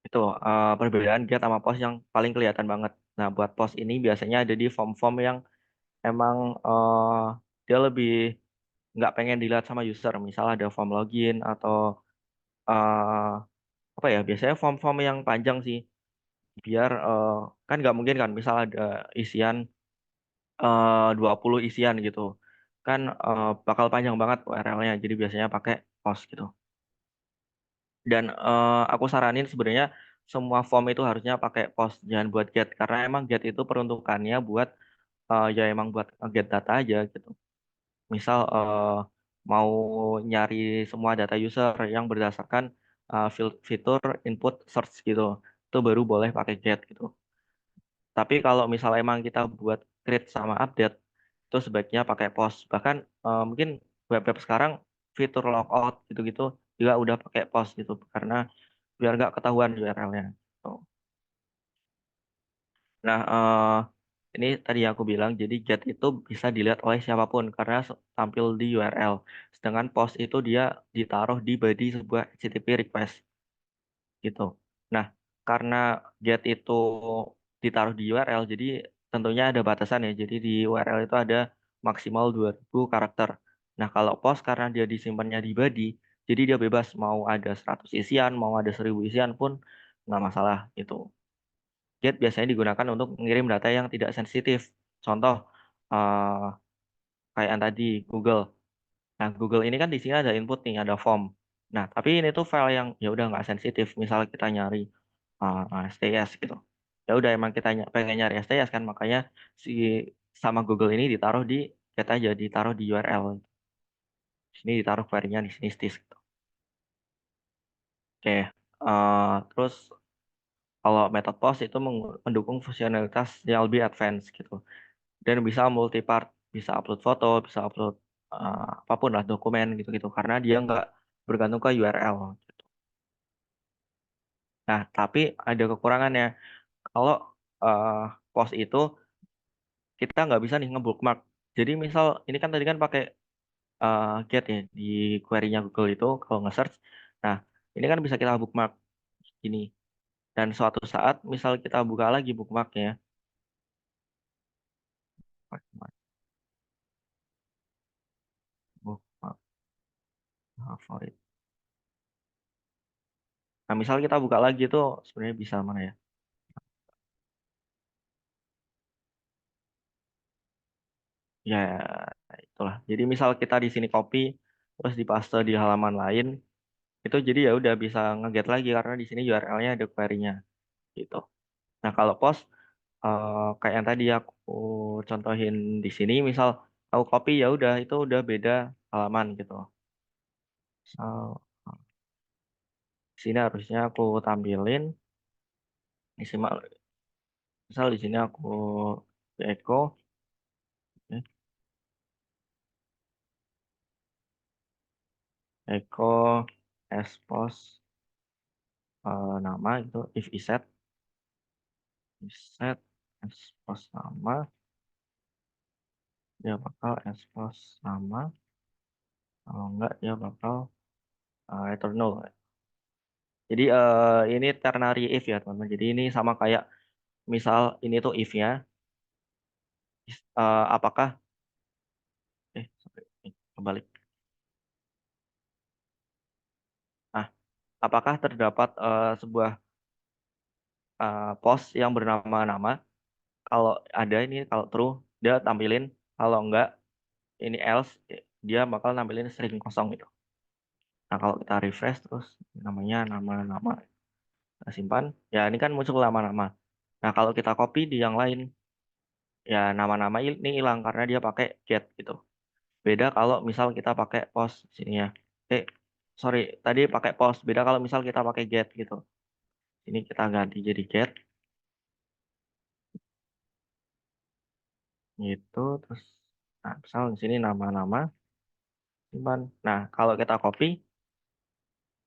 Itu perbedaan get sama post yang paling kelihatan banget. Nah, buat post ini biasanya ada di form-form yang emang dia lebih nggak pengen dilihat sama user. Misal ada form login atau eh, apa ya? Biasanya form-form yang panjang sih. Biar kan nggak mungkin kan. Misal ada isian 20 isian gitu. Kan bakal panjang banget URL-nya. Jadi biasanya pakai post gitu. Dan aku saranin sebenarnya semua form itu harusnya pakai post, jangan buat get. Karena emang get itu peruntukannya buat ya emang buat get data aja gitu. Misal mau nyari semua data user yang berdasarkan fitur input search gitu, itu baru boleh pakai get gitu. Tapi kalau misal emang kita buat create sama update, itu sebaiknya pakai post. Bahkan mungkin web-web sekarang fitur logout gitu-gitu juga udah pakai post gitu, karena biar nggak ketahuan URL-nya. Tuh. Nah, ini tadi yang aku bilang, jadi get itu bisa dilihat oleh siapapun karena tampil di URL. Sedangkan post itu dia ditaruh di body sebuah HTTP request gitu. Nah, karena get itu ditaruh di URL, jadi tentunya ada batasan ya. Jadi di URL itu ada maksimal 2000 karakter. Nah, kalau post karena dia disimpannya di body, jadi dia bebas mau ada 100 isian, mau ada 1000 isian pun nggak masalah gitu. Get biasanya digunakan untuk mengirim data yang tidak sensitif. Contoh, eh, kayak yang tadi Google. Nah, Google ini kan di sini ada input nih, ada form. Nah, tapi ini tuh file yang ya udah nggak sensitif. Misal kita nyari STS gitu. Ya udah emang kita pengen nyari STS kan, makanya si sama Google ini ditaruh di get aja, ditaruh di URL. Sini ditaruh query-nya di sini stis gitu. Oke, terus kalau method post itu mendukung fungsionalitas yang lebih advance gitu. Dan bisa multi part, bisa upload foto, bisa upload apapun lah dokumen gitu-gitu karena dia nggak bergantung ke URL. Nah, tapi ada kekurangannya. Kalau eh, post itu kita nggak bisa nih nge-bookmark. Jadi misal ini kan tadi kan pakai get ya di query-nya Google itu kalau nge-search. Nah, ini kan bisa kita bookmark ini. Dan suatu saat misal kita buka lagi bookmarknya, bookmark favorit. Nah, misal kita buka lagi itu sebenarnya bisa mana ya? Ya, itulah. Jadi misal kita di sini copy terus dipaste di halaman lain, itu jadi ya udah bisa ngeget lagi karena di sini URL-nya ada query-nya gitu. Nah, kalau post kayak yang tadi aku contohin di sini, misal aku copy ya udah itu udah beda halaman gitu. Misal di sini harusnya aku tampilin misal di sini aku echo eh, echo expose nama itu if iset set expose nama, dia bakal expose nama, kalau enggak dia bakal return null. Jadi ini ternary if ya teman-teman. Jadi ini sama kayak misal ini tuh if-nya, apakah sorry, kembali. Nah, apakah terdapat sebuah post yang bernama nama? Kalau ada ini, kalau true dia tampilin, kalau enggak ini else dia bakal nampilin string kosong gitu. Nah, kalau kita refresh terus namanya nama-nama, kita simpan, ya ini kan muncul nama-nama. Nah, kalau kita copy di yang lain, ya nama-nama ini hilang karena dia pakai get gitu. Beda kalau misal kita pakai post sini ya. Eh, sorry, tadi pakai post. Beda kalau misal kita pakai get gitu. Ini kita ganti jadi get gitu. Terus, nah, misal di sini nama-nama simpan. Nah, kalau kita copy,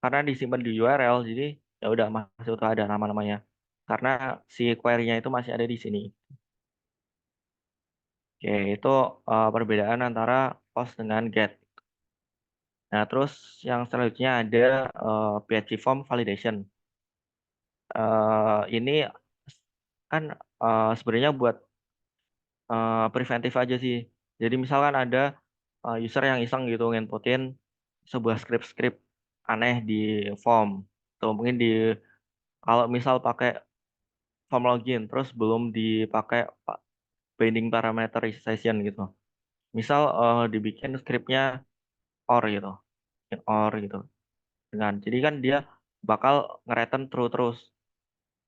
karena disimpan di URL, jadi ya udah masih utuh ada nama-namanya. Karena si query-nya itu masih ada di sini. Oke, itu perbedaan antara post dengan get. Nah, terus yang selanjutnya ada PHP form validation. Ini kan sebenarnya buat preventif aja sih. Jadi misalkan ada user yang iseng gitu nginputin sebuah script-script aneh di form. Tuh mungkin kalau misal pakai form login terus belum dipakai binding parameterization gitu. Misal dibikin scriptnya or gitu, bikin or gitu. Jadi kan dia bakal nge-return true terus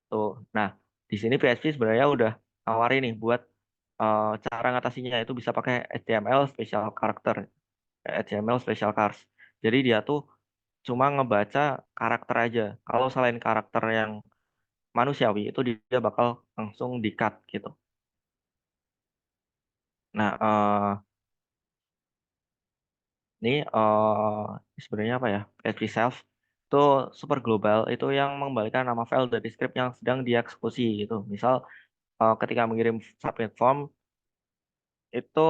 tuh. Nah, di sini PHP sebenarnya udah nawarin nih buat cara ngatasinya itu bisa pakai HTML special character, HTML special cars. Jadi dia tuh cuma ngebaca karakter aja. Kalau selain karakter yang manusiawi itu dia bakal langsung di-cut gitu. Nah, ini sebenarnya apa ya? PHP self itu super global itu yang mengembalikan nama file dari script yang sedang dieksekusi gitu. Misal ketika mengirim submit form itu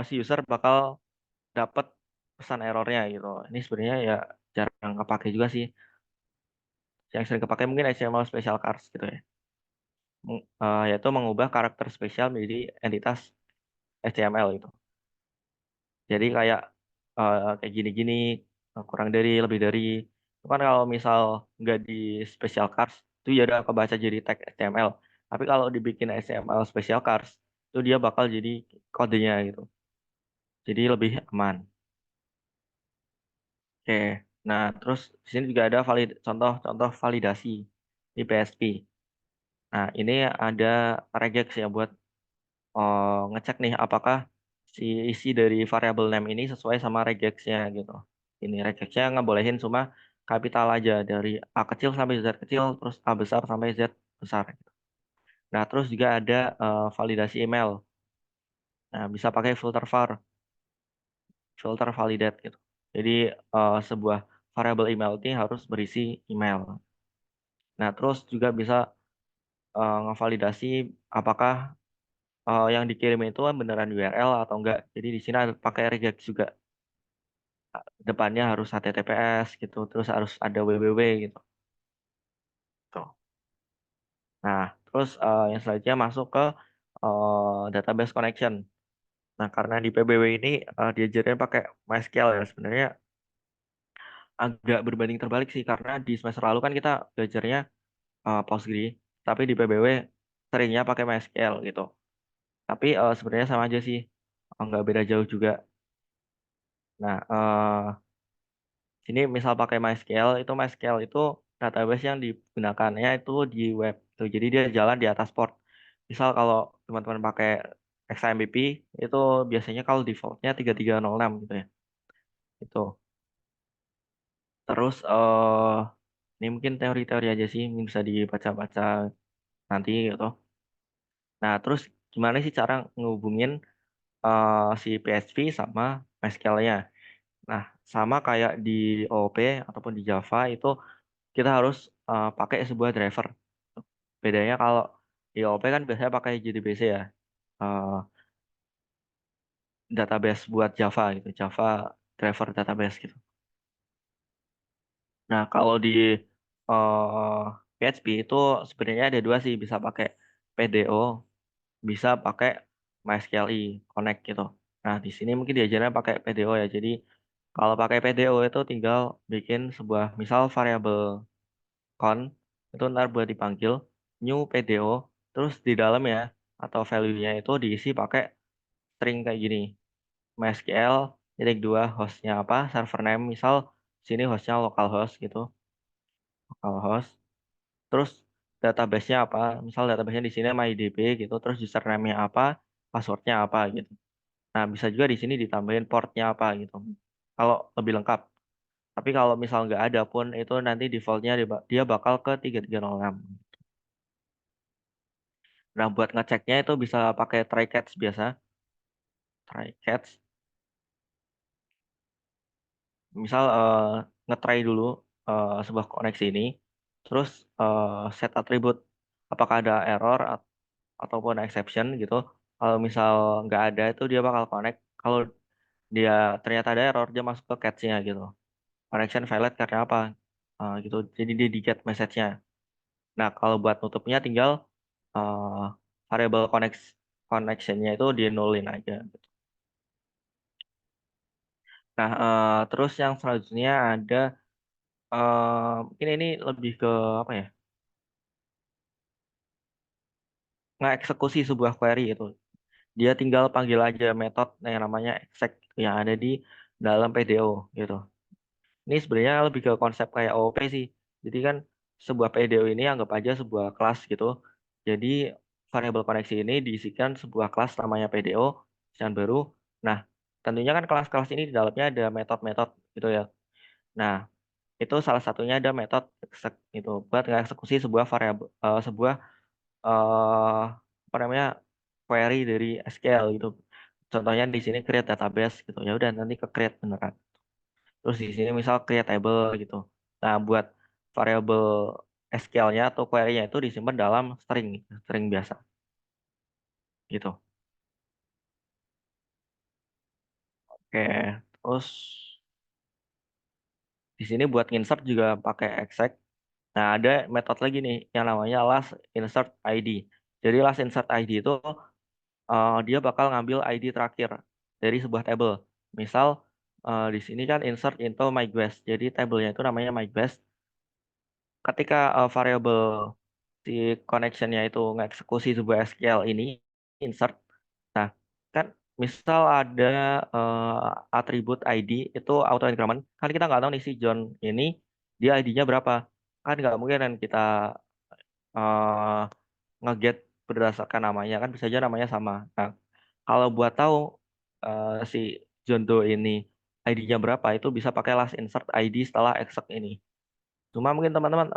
si user bakal dapat pesan errornya gitu. Ini sebenarnya ya jarang kepake juga sih. Yang sering kepake mungkin HTML special cars gitu ya. Yaitu mengubah karakter spesial menjadi entitas HTML gitu. Jadi kayak gini-gini, kurang dari, lebih dari. Itu kan kalau misal nggak di special cars, itu ya udah kebaca jadi tag HTML. Tapi kalau dibikin HTML special cars, itu dia bakal jadi kodenya gitu. Jadi lebih aman. Oke. Nah, terus di sini juga ada contoh-contoh validasi di PHP. Nah, ini ada regex ya buat ngecek nih apakah si isi dari variable name ini sesuai sama regexnya gitu. Ini regexnya ngebolehin cuma kapital aja dari A kecil sampai Z kecil, terus A besar sampai Z besar. Gitu. Nah, terus juga ada validasi email. Nah, bisa pakai filter validate gitu. Jadi sebuah variable email ini harus berisi email. Nah, terus juga bisa ngevalidasi apakah yang dikirim itu beneran URL atau enggak. Jadi di sini ada pakai regex juga. Depannya harus HTTPS gitu, terus harus ada www gitu. Tuh. Nah, terus yang selanjutnya masuk ke database connection. Nah, karena di PBW ini diajarin pakai MySQL ya, sebenarnya agak berbanding terbalik sih, karena di semester lalu kan kita belajarnya Postgre, tapi di PBW seringnya pakai MySQL gitu. Tapi sebenarnya sama aja sih, nggak beda jauh juga. Nah, sini misal pakai MySQL itu database yang digunakannya itu di web. Tuh, jadi dia jalan di atas port. Misal kalau teman-teman pakai XAMPP itu biasanya kalau defaultnya 3306 gitu ya. Itu. Terus ini mungkin teori-teori aja sih, ini bisa dibaca-baca nanti gitu. Nah, terus gimana sih cara ngehubungin si PHP sama MySQL-nya? Nah, sama kayak di OOP ataupun di Java itu kita harus pakai sebuah driver. Bedanya kalau di OOP kan biasanya pakai JDBC ya, eh, database buat Java gitu, Java driver database gitu. Nah, kalau di eh, PHP itu sebenarnya ada dua sih, bisa pakai PDO, bisa pakai MySQLi Connect gitu. Nah, di sini mungkin diajarnya pakai PDO ya. Jadi kalau pakai PDO itu tinggal bikin sebuah misal variabel con itu ntar buat dipanggil new PDO terus di dalam ya atau value-nya itu diisi pakai string kayak gini MySQL titik dua hostnya apa server name misal sini hostnya localhost gitu localhost terus database-nya apa misal database-nya di sini MyDB gitu terus username-nya apa passwordnya apa gitu nah bisa juga di sini ditambahin portnya apa gitu kalau lebih lengkap tapi kalau misal nggak ada pun itu nanti defaultnya dia bakal ke 3306. Nah, buat ngeceknya itu bisa pakai try catch biasa. Try catch. Misal nge-try dulu sebuah koneksi ini. Terus set atribut. Apakah ada error ataupun exception gitu. Kalau misal nggak ada itu dia bakal connect. Kalau dia ternyata ada error, dia masuk ke catch-nya gitu. Connection failed karena apa? Gitu. Jadi dia di get message-nya. Nah, kalau buat nutupnya tinggal uh, variable connection-nya itu di nullin aja. Nah, terus yang selanjutnya ada mungkin ini lebih ke apa ya? Ngeksekusi sebuah query itu. Dia tinggal panggil aja metode yang namanya exec yang ada di dalam PDO gitu. Ini sebenarnya lebih ke konsep kayak OOP sih. Jadi kan sebuah PDO ini anggap aja sebuah kelas gitu. Jadi variable koneksi ini diisikan sebuah kelas namanya PDO yang baru. Nah, tentunya kan kelas-kelas ini di dalamnya ada metode-metode gitu ya. Nah, itu salah satunya ada metode exec itu buat ngeksekusi sebuah variabel sebuah eh apa namanya query dari SQL gitu. Contohnya di sini create database gitu. Ya udah nanti ke create beneran. Terus di sini misal create table gitu. Nah, buat variabel SQL-nya atau query-nya itu disimpan dalam string, string biasa gitu. Oke, terus di sini buat insert juga pakai exec. Nah, ada metode lagi nih yang namanya last insert ID. Jadi last insert ID itu dia bakal ngambil ID terakhir dari sebuah table. Misal di sini kan insert into my guest. Jadi tabelnya itu namanya my guest. Ketika variable si connection-nya itu ngeksekusi sebuah SQL ini insert. Nah, kan misal ada atribut ID itu auto increment, kan kita nggak tahu nih si John ini dia ID-nya berapa. Kan nggak mungkin kan kita uh, nge-get berdasarkan namanya, kan bisa aja namanya sama. Nah, kalau buat tahu si John Doe ini ID-nya berapa, itu bisa pakai last insert ID setelah exec ini. Cuma mungkin teman-teman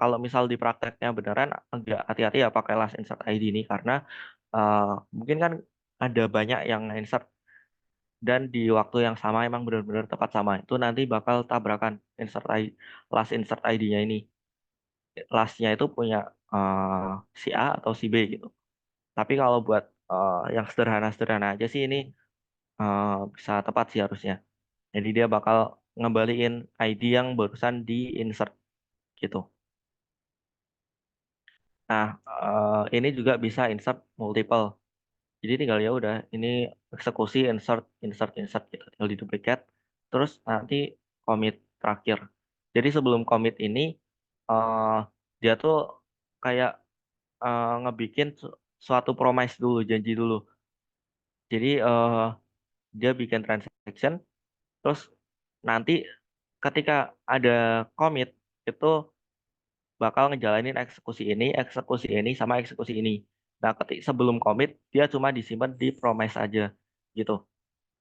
kalau misal di prakteknya beneran agak hati-hati ya pakai last insert ID ini karena eh, mungkin kan ada banyak yang insert dan di waktu yang sama emang benar-benar tepat sama itu nanti bakal tabrakan insert ID, last insert ID-nya ini. Lastnya itu punya si A atau si B gitu. Tapi kalau buat yang sederhana-sederhana aja sih ini bisa tepat sih harusnya. Jadi dia bakal ngembaliin ID yang barusan di insert gitu. Nah, ini juga bisa insert multiple. Jadi tinggal ya udah, ini eksekusi insert, insert, insert gitu. Tinggal di duplicate, terus nanti commit terakhir. Jadi sebelum commit ini, eh dia tuh kayak ngebikin suatu promise dulu, janji dulu. Jadi dia bikin transaction, terus nanti ketika ada commit, itu bakal ngejalanin eksekusi ini, sama eksekusi ini. Nah, sebelum commit, dia cuma disimpan di promise aja, gitu.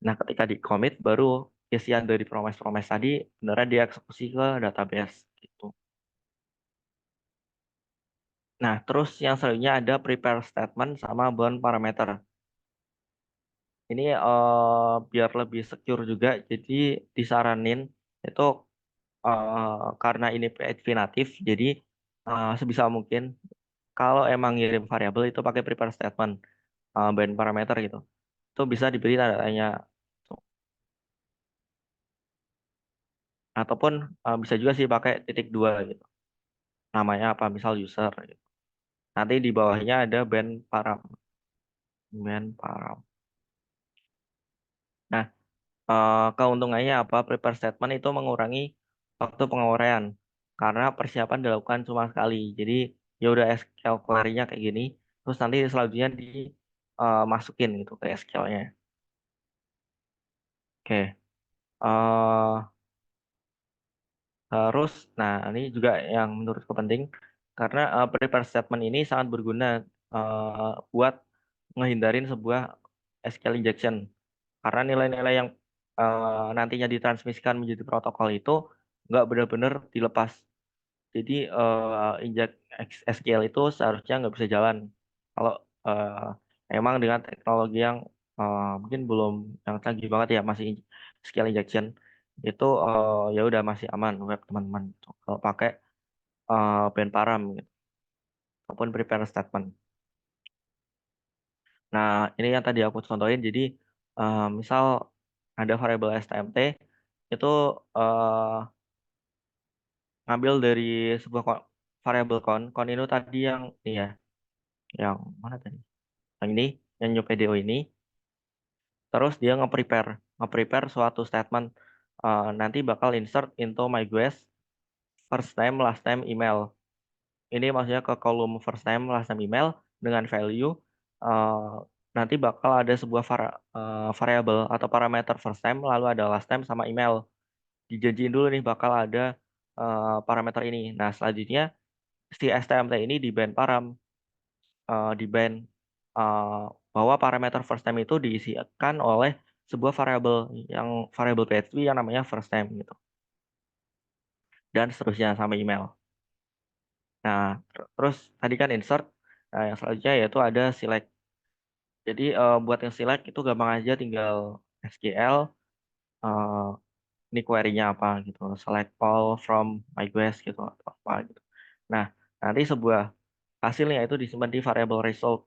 Nah, ketika di commit, baru isian dari promise-promise tadi beneran dieksekusi ke database, gitu. Nah, terus yang selanjutnya ada prepare statement sama bound parameter. Ini biar lebih secure juga, jadi disaranin itu karena ini PHP natif, jadi sebisa mungkin kalau emang ngirim variabel itu pakai prepare statement, bind parameter gitu. Itu bisa diberi tanda tanya. Ataupun bisa juga sih pakai titik dua gitu. Namanya apa? Misal user gitu. Nanti di bawahnya ada band param. Band param. Nah, keuntungannya apa? Prepare statement itu mengurangi waktu penguraian. Karena persiapan dilakukan cuma sekali. Jadi ya udah SQL query-nya kayak gini. Terus nanti selanjutnya dimasukin gitu ke SQL-nya. Oke. eh Terus, nah ini juga yang menurutku penting karena prepare statement ini sangat berguna buat ngehindarin sebuah SQL injection. Karena nilai-nilai yang nantinya ditransmisikan menjadi protokol itu nggak benar-benar dilepas. Jadi injek SQL itu seharusnya nggak bisa jalan kalau emang dengan teknologi yang mungkin belum yang canggih banget ya masih SQL injection itu ya udah masih aman web teman-teman. Kalau pakai band param gitu, ataupun prepare statement. Nah, ini yang tadi aku contohin. Jadi, misal ada variabel stmt itu ngambil dari sebuah variabel count itu tadi yang ini ya, yang mana tadi? Yang ini, yang new PDO ini. Terus dia nge-prepare suatu statement, nanti bakal insert into my guest first name last name email. Ini maksudnya ke kolom first name last name email dengan value, eh, nanti bakal ada sebuah variabel atau parameter first name lalu ada last name sama email. Dijanjiin dulu nih bakal ada parameter ini. Nah, selanjutnya si stmt ini di band di band eh, bahwa parameter first name itu diisikan oleh sebuah variabel PHP yang namanya first name gitu, dan seterusnya sampai email. Nah, terus tadi kan insert. Nah, yang selanjutnya yaitu ada select. Jadi buat yang select itu gampang aja, tinggal SQL, eh, ini query-nya apa gitu, select all from my guest gitu atau apa gitu. Nah, nanti sebuah hasilnya itu disimpan di variable result,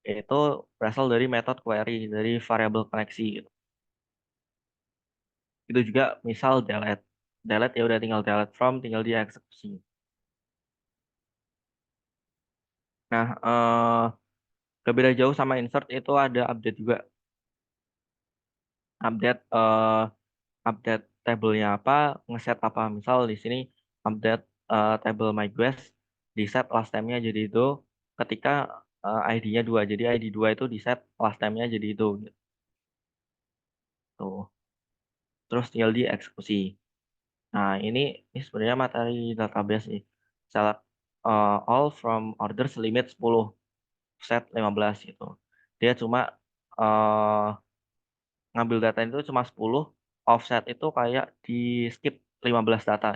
yaitu berasal dari metode query dari variable koneksi gitu. Itu juga misal delete. Delete ya udah tinggal delete from, tinggal dieksekusi. Nah, gak beda jauh sama insert itu ada update juga. Update update tabelnya apa, ngeset apa. Misal di sini update table my guest, di set last time-nya jadi itu ketika ID-nya 2. Jadi ID 2 itu di set last time-nya jadi itu gitu. Terus tinggal dieksekusi. Nah, ini sebenarnya materi database nih. Select all from orders limit 10, set 15 gitu. Dia cuma eh, ngambil data itu cuma 10, offset itu kayak di skip 15 data.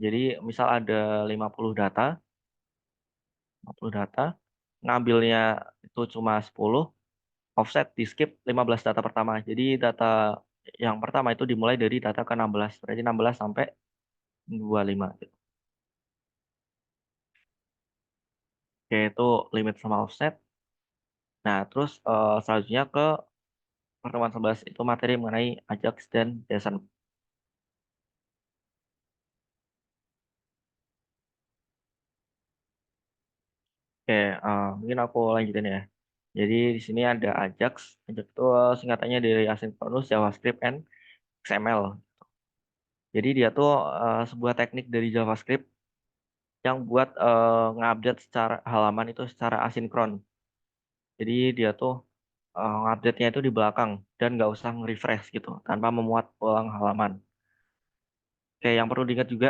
Jadi misal ada 50 data, ngambilnya itu cuma 10, offset di skip 15 data pertama. Jadi data yang pertama itu dimulai dari data ke-16, berarti 16 sampai 25 gitu. Oke, itu limit sama offset. Nah, terus selanjutnya ke pertemuan 11 itu materi mengenai Ajax dan JSON. Oke, mungkin aku lanjutin ya. Jadi di sini ada Ajax. Ajax itu singkatannya dari Asynchronous JavaScript and XML. Jadi dia tuh sebuah teknik dari JavaScript yang buat ngupdate secara halaman itu secara asinkron. Jadi dia tuh ngupdate-nya itu di belakang dan nggak usah nge-refresh gitu tanpa memuat ulang halaman. Oke, yang perlu diingat juga,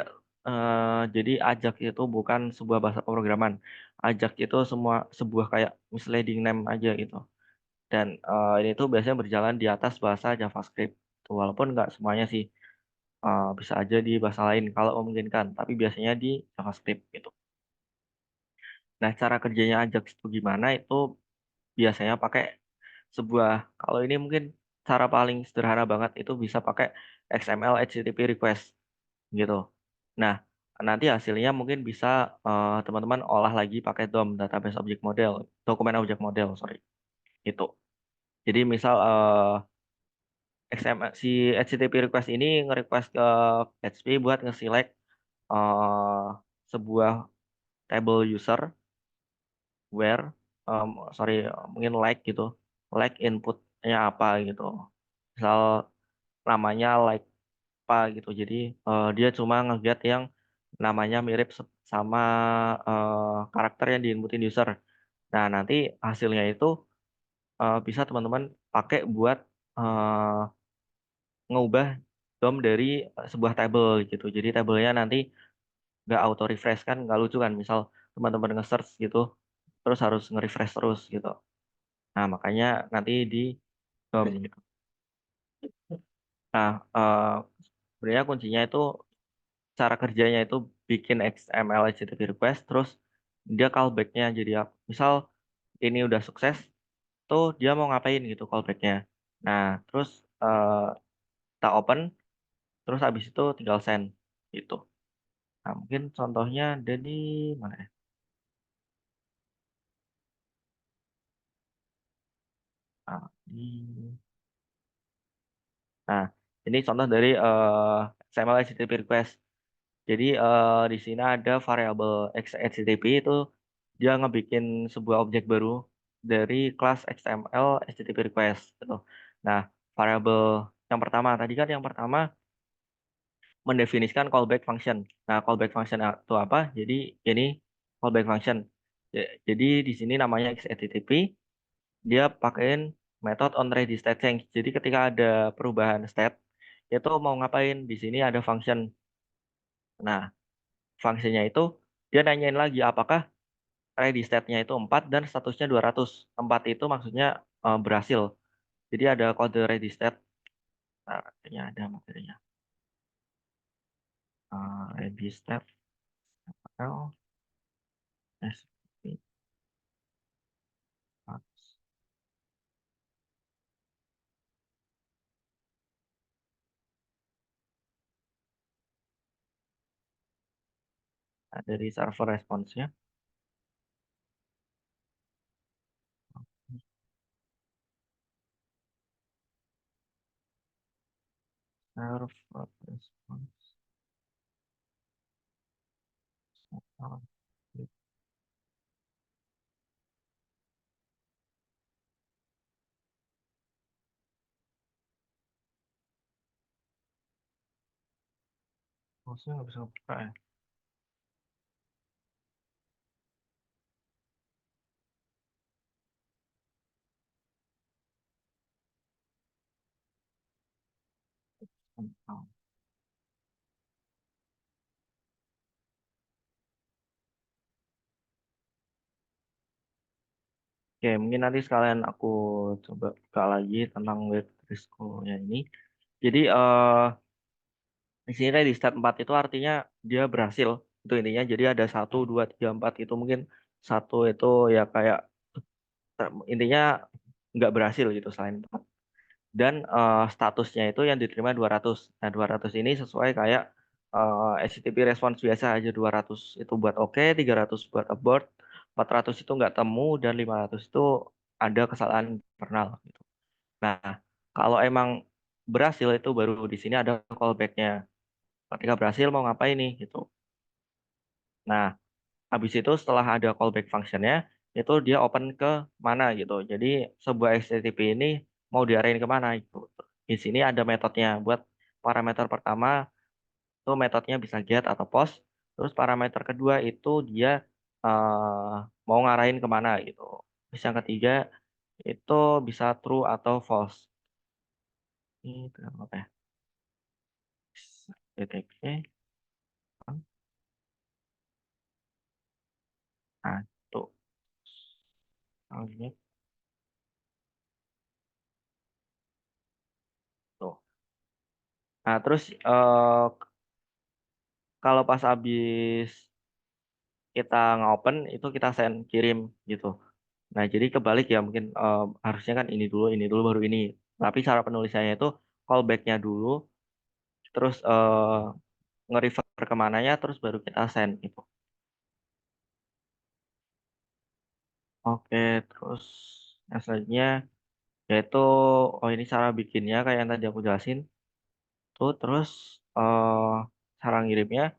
jadi Ajax itu bukan sebuah bahasa pemrograman. Ajax itu semua sebuah kayak misleading name aja gitu. Dan ini tuh biasanya berjalan di atas bahasa JavaScript. Tuh, walaupun nggak semuanya sih, bisa aja di bahasa lain kalau memungkinkan, tapi biasanya di JavaScript gitu. Nah, cara kerjanya Ajax itu gimana? Itu biasanya pakai sebuah, kalau ini mungkin cara paling sederhana banget itu bisa pakai XML HTTP request gitu. Nah, nanti hasilnya mungkin bisa teman-teman olah lagi pakai DOM, database object model, dokumen object model, sorry, itu. Jadi misal XML si HTTP request ini nge-request ke PHP buat nge-select eh, sebuah table user where, sorry, mungkin like gitu, like inputnya apa gitu. Misal namanya like apa gitu. Jadi dia cuma nge-get yang namanya mirip sama karakter yang diinputin user. Nah, nanti hasilnya itu bisa teman-teman pakai buat eh, ngubah DOM dari sebuah table gitu. Jadi tabelnya nanti nggak auto refresh, kan nggak lucu kan. Misal teman-teman nge-search gitu, terus harus nge-refresh terus gitu. Nah, makanya nanti di DOM gitu. Nah, sebenarnya kuncinya itu cara kerjanya itu bikin XML HTTP request, terus dia callback-nya jadi apa. Misal ini udah sukses, tuh dia mau ngapain gitu callback-nya. Nah, terus eh, kita open, terus habis itu tinggal send gitu. Nah, mungkin contohnya ada di mana ya? Nah, ini contoh dari XML HTTP request. Jadi di sini ada variabel HTTP itu dia ngebikin sebuah objek baru dari kelas XML HTTP request gitu. Nah, variabel yang pertama tadi kan yang pertama mendefinisikan callback function. Nah, callback function itu apa? Jadi ini callback function. Jadi di sini namanya XHTTP, dia pakein metode onReadyStateChange. Jadi ketika ada perubahan state, itu mau ngapain? Di sini ada function. Nah, fungsinya itu dia nanyain lagi apakah ready state-nya itu 4 dan statusnya 200. 4 itu maksudnya berhasil. Jadi ada kode ready state. Nah, ini ada materinya. Ready state L S P Nah, dari server response-nya. Server response. Oh, maksudnya nggak bisa buka ya. Oh. Oke, mungkin nanti sekalian aku coba buka lagi tentang web Risco-nya ini. Jadi di sini di step 4 itu artinya dia berhasil. Itu intinya. Jadi ada 1, 2, 3, 4 itu mungkin satu itu ya kayak intinya nggak berhasil gitu selain 4. Dan statusnya itu yang diterima 200. Nah, 200 ini sesuai kayak HTTP response biasa aja 200 itu buat oke, 300 buat abort, 400 itu nggak temu dan 500 itu ada kesalahan internal gitu. Nah, kalau emang berhasil itu baru di sini ada callback-nya. Ketika berhasil mau ngapain nih gitu. Nah, habis itu setelah ada callback function-nya, itu dia open ke mana gitu. Jadi sebuah HTTP ini mau diarahin ke mana gitu. Di sini ada metodenya. Buat parameter pertama itu metodenya bisa get atau post. Terus parameter kedua itu dia mau ngarahin kemana gitu. Terus yang ketiga itu bisa true atau false. Itu apa ya? HTTP. Nah, tuh. Oh, ini tuh. Nah, terus kalau pas habis kita ngopen itu kita send kirim gitu. Nah, jadi kebalik ya mungkin harusnya kan ini dulu baru ini. Tapi cara penulisannya itu callback-nya dulu, terus nge-refer kemananya, terus baru kita send gitu. Oke, terus yang selanjutnya yaitu ini cara bikinnya kayak yang tadi aku jelasin. Tuh, terus cara ngirimnya.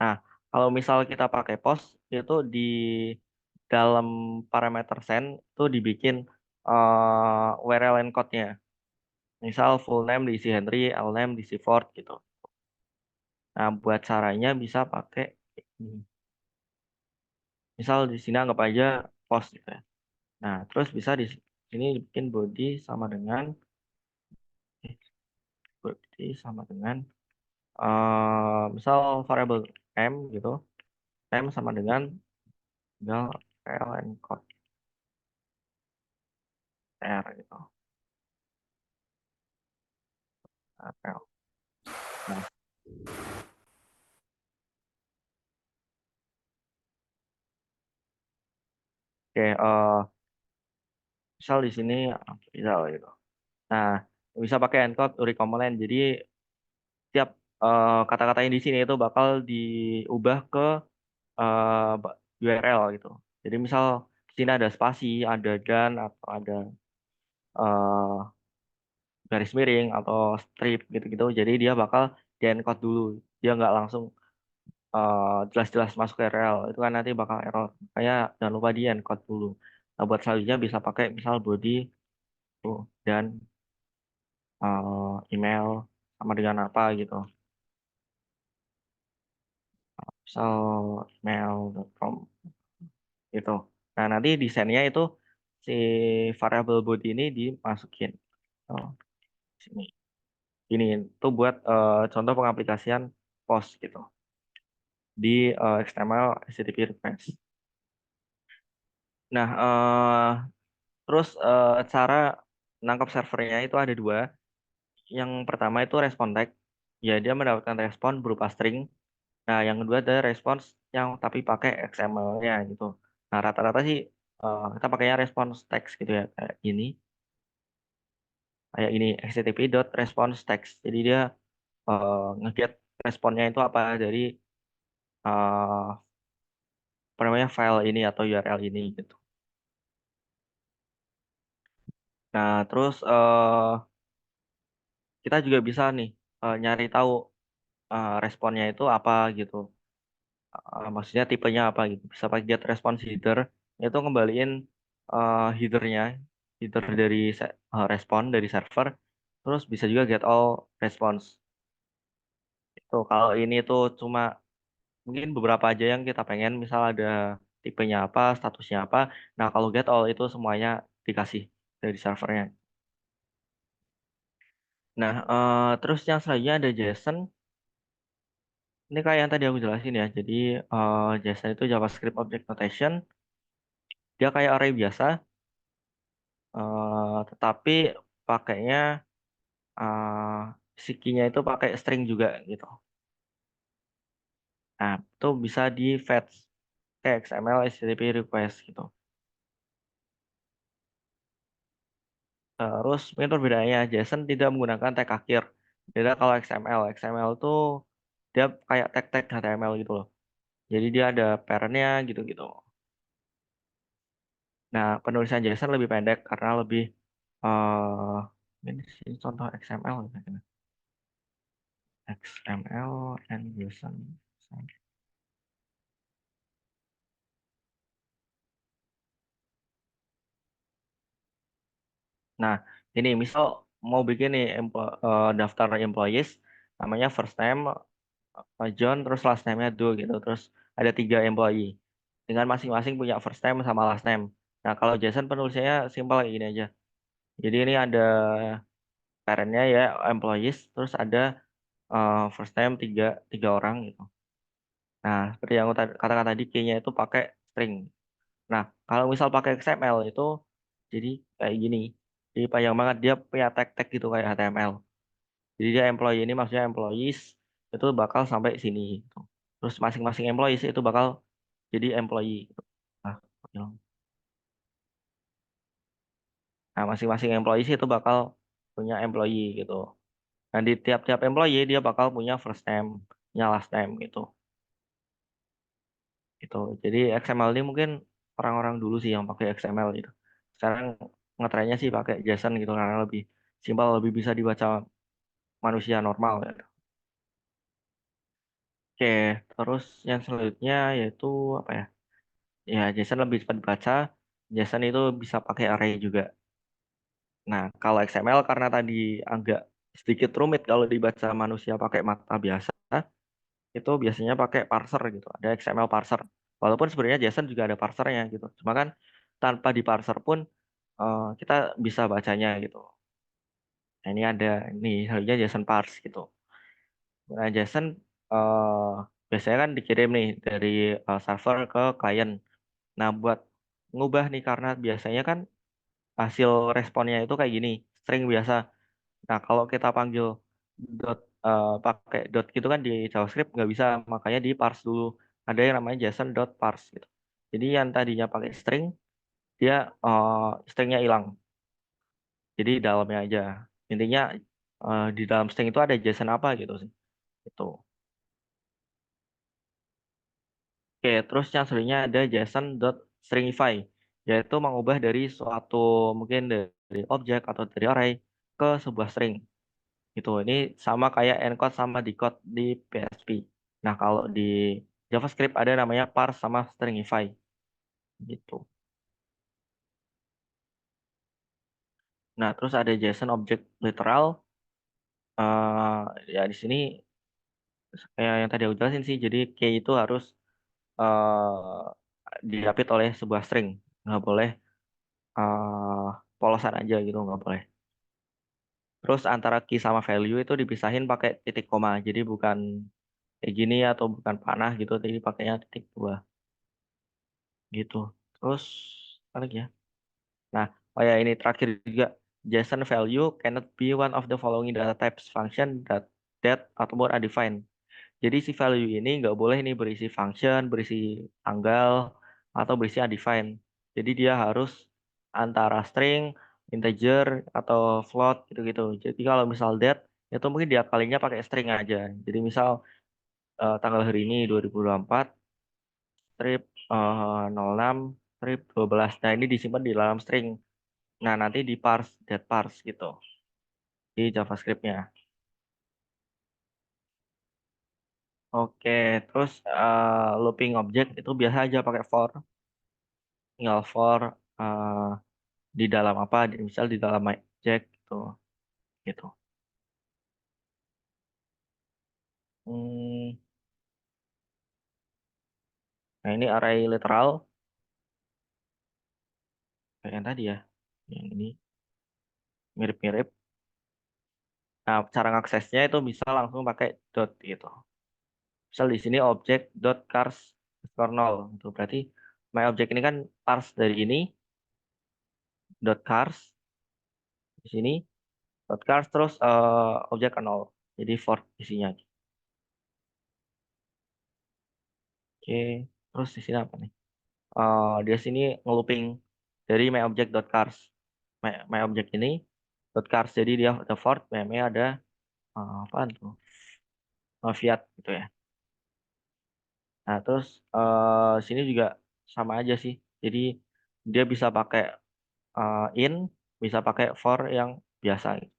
Nah, kalau misal kita pakai post itu di dalam parameter send itu dibikin URL encode-nya. Misal full name diisi Henry, L name diisi Ford gitu. Nah, buat caranya bisa pakai ini. Misal di sini anggap aja post gitu ya. Nah, terus bisa di sini bikin eh, body sama dengan misal variable m gitu. M sama dengan tinggal rel encode R gitu. Rel. Nah, oke, misal di sini misal gitu. Nah, bisa pakai encode recombinant. Jadi tiap kata-kata yang di sini itu bakal diubah ke URL gitu. Jadi misal di sini ada spasi, ada dan atau ada eh, garis miring atau strip gitu-gitu. Jadi dia bakal di encode dulu. Dia nggak langsung jelas-jelas masuk ke rel. Itu kan nanti bakal error. Kayak jangan lupa di encode dulu. Nah, buat selanjutnya bisa pakai misal body tuh, dan email sama dengan apa gitu. Misal email.com gitu. Nah, nanti desainnya itu si variable body ini dimasukin. Oh, sini. Ini itu buat contoh pengaplikasian post gitu di XML HTTP request. Nah, terus cara nangkap servernya itu ada dua. Yang pertama itu respon tag. Ya, dia mendapatkan respon berupa string. Nah, yang kedua ada respons yang tapi pakai XML-nya gitu. Nah, rata-rata sih kita pakainya response text gitu ya, kayak ini http.response text. Jadi dia nge-get responnya itu apa dari eh, apa namanya file ini atau URL ini gitu. Nah, terus kita juga bisa nih nyari tahu responnya itu apa gitu. Maksudnya tipenya apa gitu. Bisa pakai get response header, itu ngembaliin headernya, header dari respon dari server. Terus bisa juga get all response. Itu kalau ini tuh cuma mungkin beberapa aja yang kita pengen, misal ada tipenya apa, statusnya apa. Nah, kalau get all itu semuanya dikasih dari servernya. Nah, terus yang selanjutnya ada JSON. Ini kayak yang tadi aku jelasin ya. Jadi JSON itu JavaScript Object Notation. Dia kayak array biasa, tetapi pakainya si key-nya itu pakai string juga gitu. Nah, itu bisa di fetch ke XML HTTP request gitu. Terus mungkin perbedaannya JSON tidak menggunakan tag akhir. Beda kalau XML. XML tuh dia kayak tag-tag HTML gitu loh. Jadi dia ada parent-nya gitu-gitu. Nah, penulisan JSON lebih pendek karena lebih ini sih contoh XML gitu. XML and JSON. Nah, ini misal mau bikin nih daftar employees, namanya first name John, terus last name-nya Doe gitu. Terus ada 3 employee dengan masing-masing punya first name sama last name. Nah, kalau JSON penulisannya simpel kayak gini aja. Jadi ini ada parent-nya ya employees, terus ada first name tiga orang gitu. Nah, seperti yang aku katakan tadi, key-nya itu pakai string. Nah, kalau misal pakai XML itu jadi kayak gini. Jadi panjang banget, dia punya tag-tag gitu kayak HTML. Jadi dia employee ini maksudnya employees itu bakal sampai sini gitu. Terus masing-masing employees itu bakal jadi employee gitu. Nah, hilang. Nah, masing-masing employees itu bakal punya employee gitu. Nah, di tiap-tiap employee dia bakal punya first name, punya last name gitu. Gitu. Jadi XML ini mungkin orang-orang dulu sih yang pakai XML gitu. Sekarang ngetrennya sih pakai JSON gitu karena lebih simpel, lebih bisa dibaca manusia normal gitu. Oke, terus yang selanjutnya yaitu apa ya? Ya, JSON lebih cepat dibaca. JSON itu bisa pakai array juga. Nah, kalau XML karena tadi agak sedikit rumit kalau dibaca manusia pakai mata biasa, itu biasanya pakai parser gitu. Ada XML parser. Walaupun sebenarnya JSON juga ada parsernya gitu. Cuma kan tanpa di parser pun kita bisa bacanya gitu. Nah, ini ada nih harusnya JSON parse gitu. Nah, JSON eh, biasanya kan dikirim nih dari server ke klien. Nah, buat ngubah nih karena biasanya kan hasil responnya itu kayak gini, string biasa. Nah, kalau kita panggil dot pakai dot gitu kan di JavaScript nggak bisa, makanya di parse dulu. Ada yang namanya JSON dot parse gitu. Jadi yang tadinya pakai string, dia stringnya hilang. Jadi di dalamnya aja. Intinya di dalam string itu ada JSON apa gitu sih. Itu. Oke, terus yang selanjutnya ada JSON dot stringify. yaitu mengubah dari suatu mungkin dari objek atau dari array ke sebuah string gitu. Ini sama kayak encode sama decode di PHP. Nah, kalau di JavaScript ada namanya parse sama stringify gitu. Nah, terus ada JSON Object Literal. Ya di sini kayak yang tadi aku jelasin sih. Jadi key itu harus eh diapit oleh sebuah string. Nggak boleh eh polosan aja gitu, nggak boleh. Terus antara key sama value itu dipisahin pakai titik koma. Jadi bukan kayak gini atau bukan panah gitu, jadi pakainya titik dua gitu. Terus apa lagi ya? Nah, oh ya ini terakhir juga, JSON value cannot be one of the following data types function that atau more undefined. Jadi si value ini nggak boleh nih berisi function, berisi tanggal, atau berisi undefined. Jadi dia harus antara string, integer, atau float gitu-gitu. Jadi kalau misal that, itu mungkin diakalinya pakai string aja. Jadi misal tanggal hari ini 2024, strip 06, strip 12. Nah ini disimpan di dalam string. Nah nanti di parse, that parse gitu, di JavaScript-nya. Oke, terus looping object itu biasa aja pakai for. Tinggal for eh, di dalam apa, misal di dalam object gitu gitu. Hmm, nah ini array literal kayak yang tadi ya, yang ini mirip-mirip. Nah cara ngaksesnya itu bisa langsung pakai dot gitu. Misal di sini object dot cars underscore 0 itu berarti my object ini kan parse dari ini dot cars di sini dot cars terus objek ke 0, jadi for isinya. Oke, terus di sini apa nih? Dia sini ngelooping dari myObject.cars. MyObject ini .cars, jadi dia ada for, nya ada apa tuh? Fiat gitu ya. Nah, terus sini juga sama aja sih. Jadi dia bisa pakai in, bisa pakai for yang biasa gitu.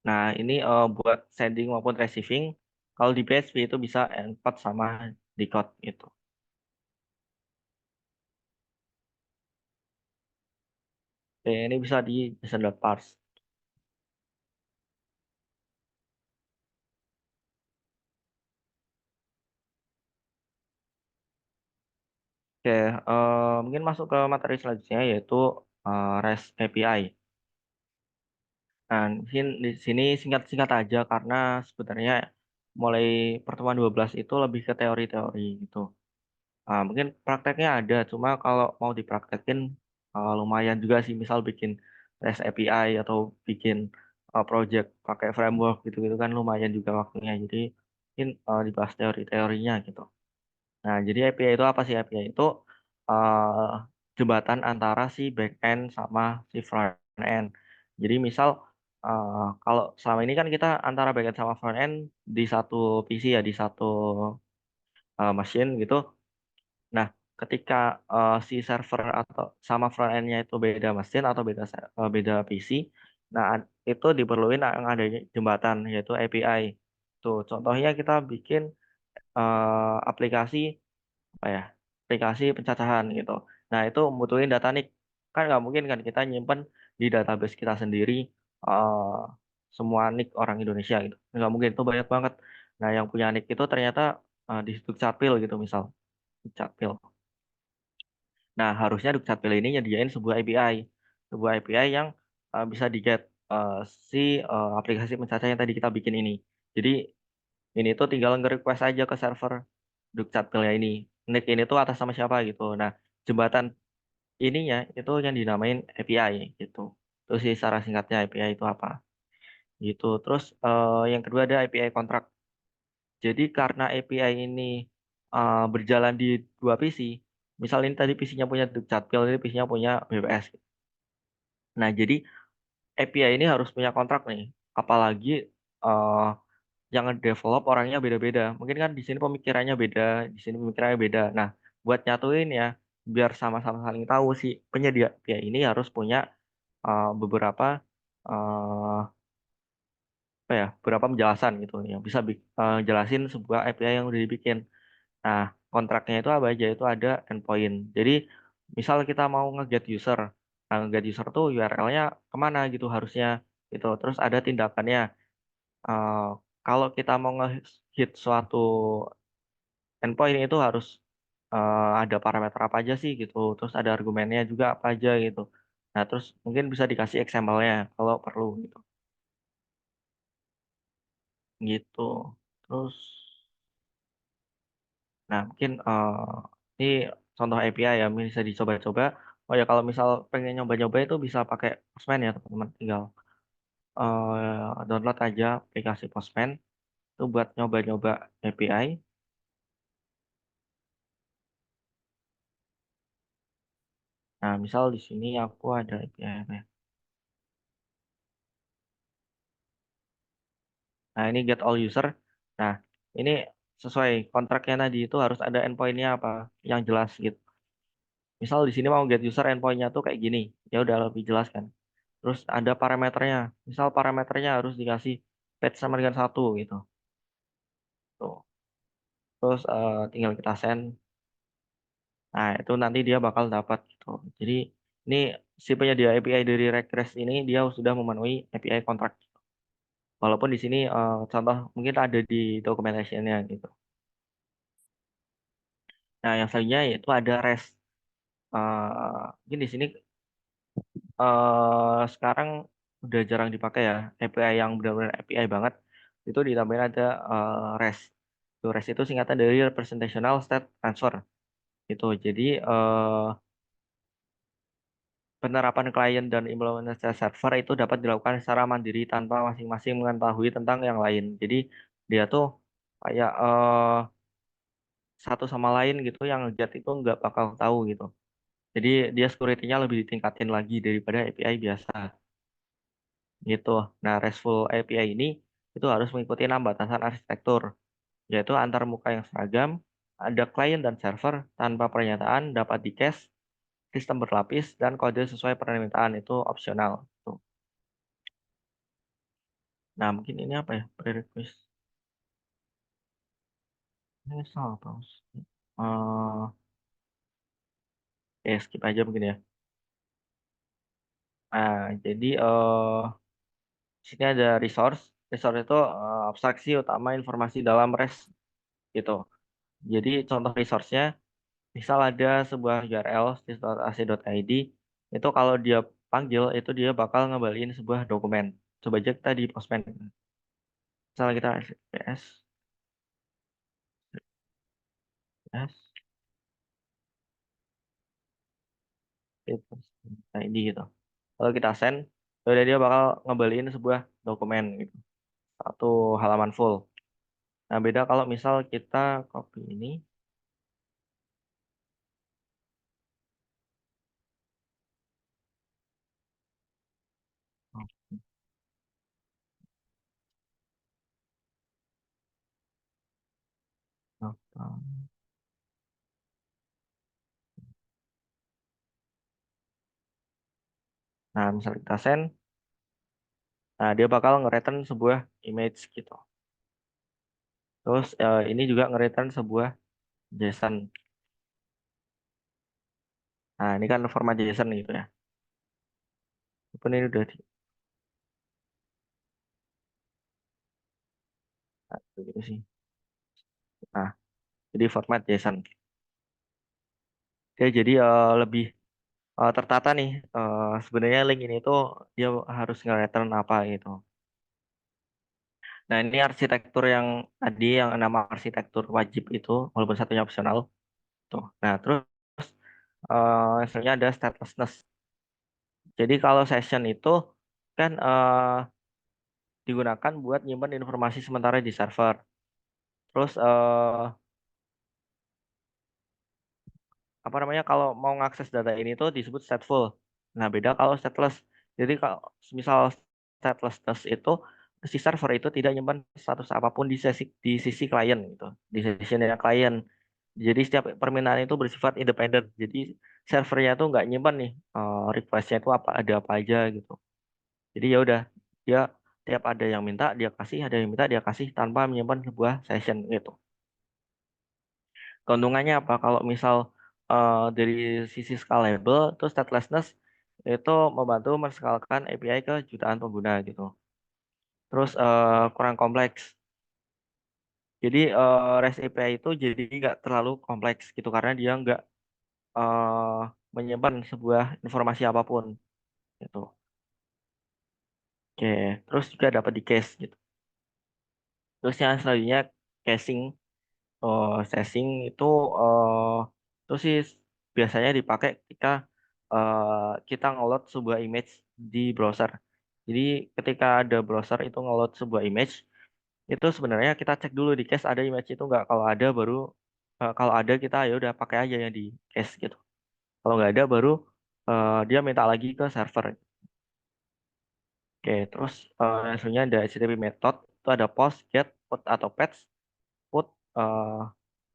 Nah, ini buat sending maupun receiving. Kalau di PHP itu bisa encode sama decode gitu. Oke, ini bisa di JSON.parse. Oke, mungkin masuk ke materi selanjutnya yaitu REST API. Nah, mungkin di sini singkat-singkat aja karena sebenarnya mulai pertemuan 12 itu lebih ke teori-teori gitu. Mungkin prakteknya ada, cuma kalau mau dipraktekin lumayan juga sih, misal bikin REST API atau bikin project pakai framework gitu-gitu kan lumayan juga waktunya. Jadi mungkin dibahas teori-teorinya gitu. Nah, jadi API itu apa sih? API itu eh, jembatan antara si back end sama si front end. Jadi misal kalau selama ini kan kita antara back end sama front end di satu PC ya, di satu mesin gitu. Nah, ketika si server atau sama front end-nya itu beda mesin atau beda PC, nah itu diperluin yang ada jembatan yaitu API. Tuh, contohnya kita bikin aplikasi apa ya, aplikasi pencacahan gitu. Nah itu butuhin data NIK, kan nggak mungkin kan kita nyimpen di database kita sendiri eh, semua NIK orang Indonesia gitu, nggak mungkin, itu banyak banget. Nah yang punya NIK itu ternyata di Dukcapil gitu misal, Dukcapil. Nah harusnya Dukcapil ini nyediain sebuah API yang bisa di-get eh, si aplikasi pencacah yang tadi kita bikin ini. Jadi ini tuh tinggal nge-request aja ke server Dukcapilnya ini. Nick ini tuh atas nama siapa gitu. Nah, jembatan ininya itu yang dinamain API gitu. Terus sih secara singkatnya API itu apa gitu. Terus yang kedua ada API kontrak. Jadi karena API ini berjalan di dua PC, misal ini tadi PC-nya punya Dukcapil, ini PC-nya punya BBS. Nah, jadi API ini harus punya kontrak nih. Apalagi eh, yang develop orangnya beda-beda. Mungkin kan di sini pemikirannya beda, di sini pemikirannya beda. Nah, buat nyatuin ya, biar sama-sama saling tahu si penyedia API ini harus punya beberapa eh, apa ya, beberapa penjelasan gitu yang bisa jelasin sebuah API yang udah dibikin. Nah, kontraknya itu apa aja? Itu ada endpoint. Jadi, misal kita mau nge-get user, nah, nge-get user tuh URL-nya kemana gitu harusnya gitu. Terus ada tindakannya. Eh, Kalau kita mau nge-hit suatu endpoint itu harus ada parameter apa aja sih gitu. Terus ada argumennya juga apa aja gitu. Nah, terus mungkin bisa dikasih example-nya kalau perlu gitu. Gitu. Terus, nah mungkin ini contoh API ya bisa dicoba-coba. Oh ya kalau misal pengen nyoba-nyoba itu bisa pakai Postman ya teman-teman. Tinggal download aja aplikasi Postman itu buat nyoba-nyoba API. Nah misal di sini aku ada API apa ya? Nah ini get all user. Nah ini sesuai kontraknya tadi itu harus ada endpointnya apa yang jelas gitu. Misal di sini mau get user endpointnya tuh kayak gini, ya udah lebih jelas kan. Terus ada parameternya. Misal parameternya harus dikasih page sama dengan satu gitu. Tuh. Terus tinggal kita send. Nah, itu nanti dia bakal dapat gitu. Jadi ini si penyedia API dari Regress ini dia sudah memenuhi API kontrak. Walaupun di sini contoh mungkin ada di documentation-nya gitu. Nah, yang selanjutnya yaitu ada REST. Mungkin di sini sekarang udah jarang dipakai ya API yang benar-benar API banget itu ditambahin ada REST. Itu REST itu singkatan dari Representational State Transfer gitu. Jadi penerapan klien dan implementasi server itu dapat dilakukan secara mandiri tanpa masing-masing mengetahui tentang yang lain. Jadi dia tuh kayak satu sama lain gitu yang ngejat itu nggak bakal tahu gitu. Jadi dia security-nya lebih ditingkatin lagi daripada API biasa. Gitu. Nah, RESTful API ini itu harus mengikuti 6 batasan arsitektur, yaitu antar muka yang seragam, ada klien dan server tanpa pernyataan, dapat di cache, sistem berlapis, dan kode sesuai permintaan itu opsional. Tuh. Nah, mungkin ini apa ya? Prerequisite. Ini soal apa? Skip aja mungkin ya. Nah, jadi di sini ada resource. Resource itu abstraksi utama informasi dalam REST gitu. Jadi contoh resource-nya misal ada sebuah URL sys.ac.id itu kalau dia panggil itu dia bakal ngembaliin sebuah dokumen. Coba aja kita di Postman. Misalnya kita SPS, ID gitu. Kalau kita send, ya udah dia bakal ngembaliin sebuah dokumen gitu. Satu halaman full. Nah, beda kalau misal kita copy ini, nah misal kita send, nah dia bakal nge-return sebuah image gitu. Terus ini juga nge-return sebuah JSON. Nah, ini kan format JSON gitu ya. Walaupun ini udah nah, gitu sih. Nah, jadi format JSON. Oke, jadi lebih tertata nih. Sebenarnya link ini tuh dia harus nge-return apa gitu. Nah, ini arsitektur yang tadi yang nama arsitektur wajib itu, walaupun satunya opsional. Tuh. Nah, terus misalnya ada statelessness. Jadi kalau session itu kan digunakan buat nyimpan informasi sementara di server. Terus apa namanya kalau mau ngakses data ini tuh disebut stateful. Nah, beda kalau stateless. Jadi kalau misal statelessness itu si server itu tidak nyimpan status apapun di sisi klien gitu, di sesinya klien. Jadi setiap permintaan itu bersifat independen. Jadi servernya tuh nggak nyimpan nih requestnya itu ada apa aja gitu. Jadi ya udah dia tiap ada yang minta dia kasih, ada yang minta dia kasih tanpa menyimpan sebuah session gitu. Keuntungannya apa? Kalau misal dari sisi scalable, terus statelessness itu membantu menskalakan API ke jutaan pengguna gitu. Terus kurang kompleks. Jadi REST API itu jadi nggak terlalu kompleks gitu karena dia nggak eh, menyimpan sebuah informasi apapun gitu. Oke, terus juga dapat di cache gitu. Terus yang selanjutnya caching. Sesing itu itu sih biasanya dipakai ketika kita ngeload sebuah image di browser. Jadi ketika ada browser itu ngeload sebuah image, itu sebenarnya kita cek dulu di cache ada image itu nggak. Kalau ada baru kalau ada kita ya udah pakai aja yang di cache gitu. Kalau nggak ada baru dia minta lagi ke server. Oke, terus selanjutnya ada HTTP method itu ada post, get, put atau patch, put, eh,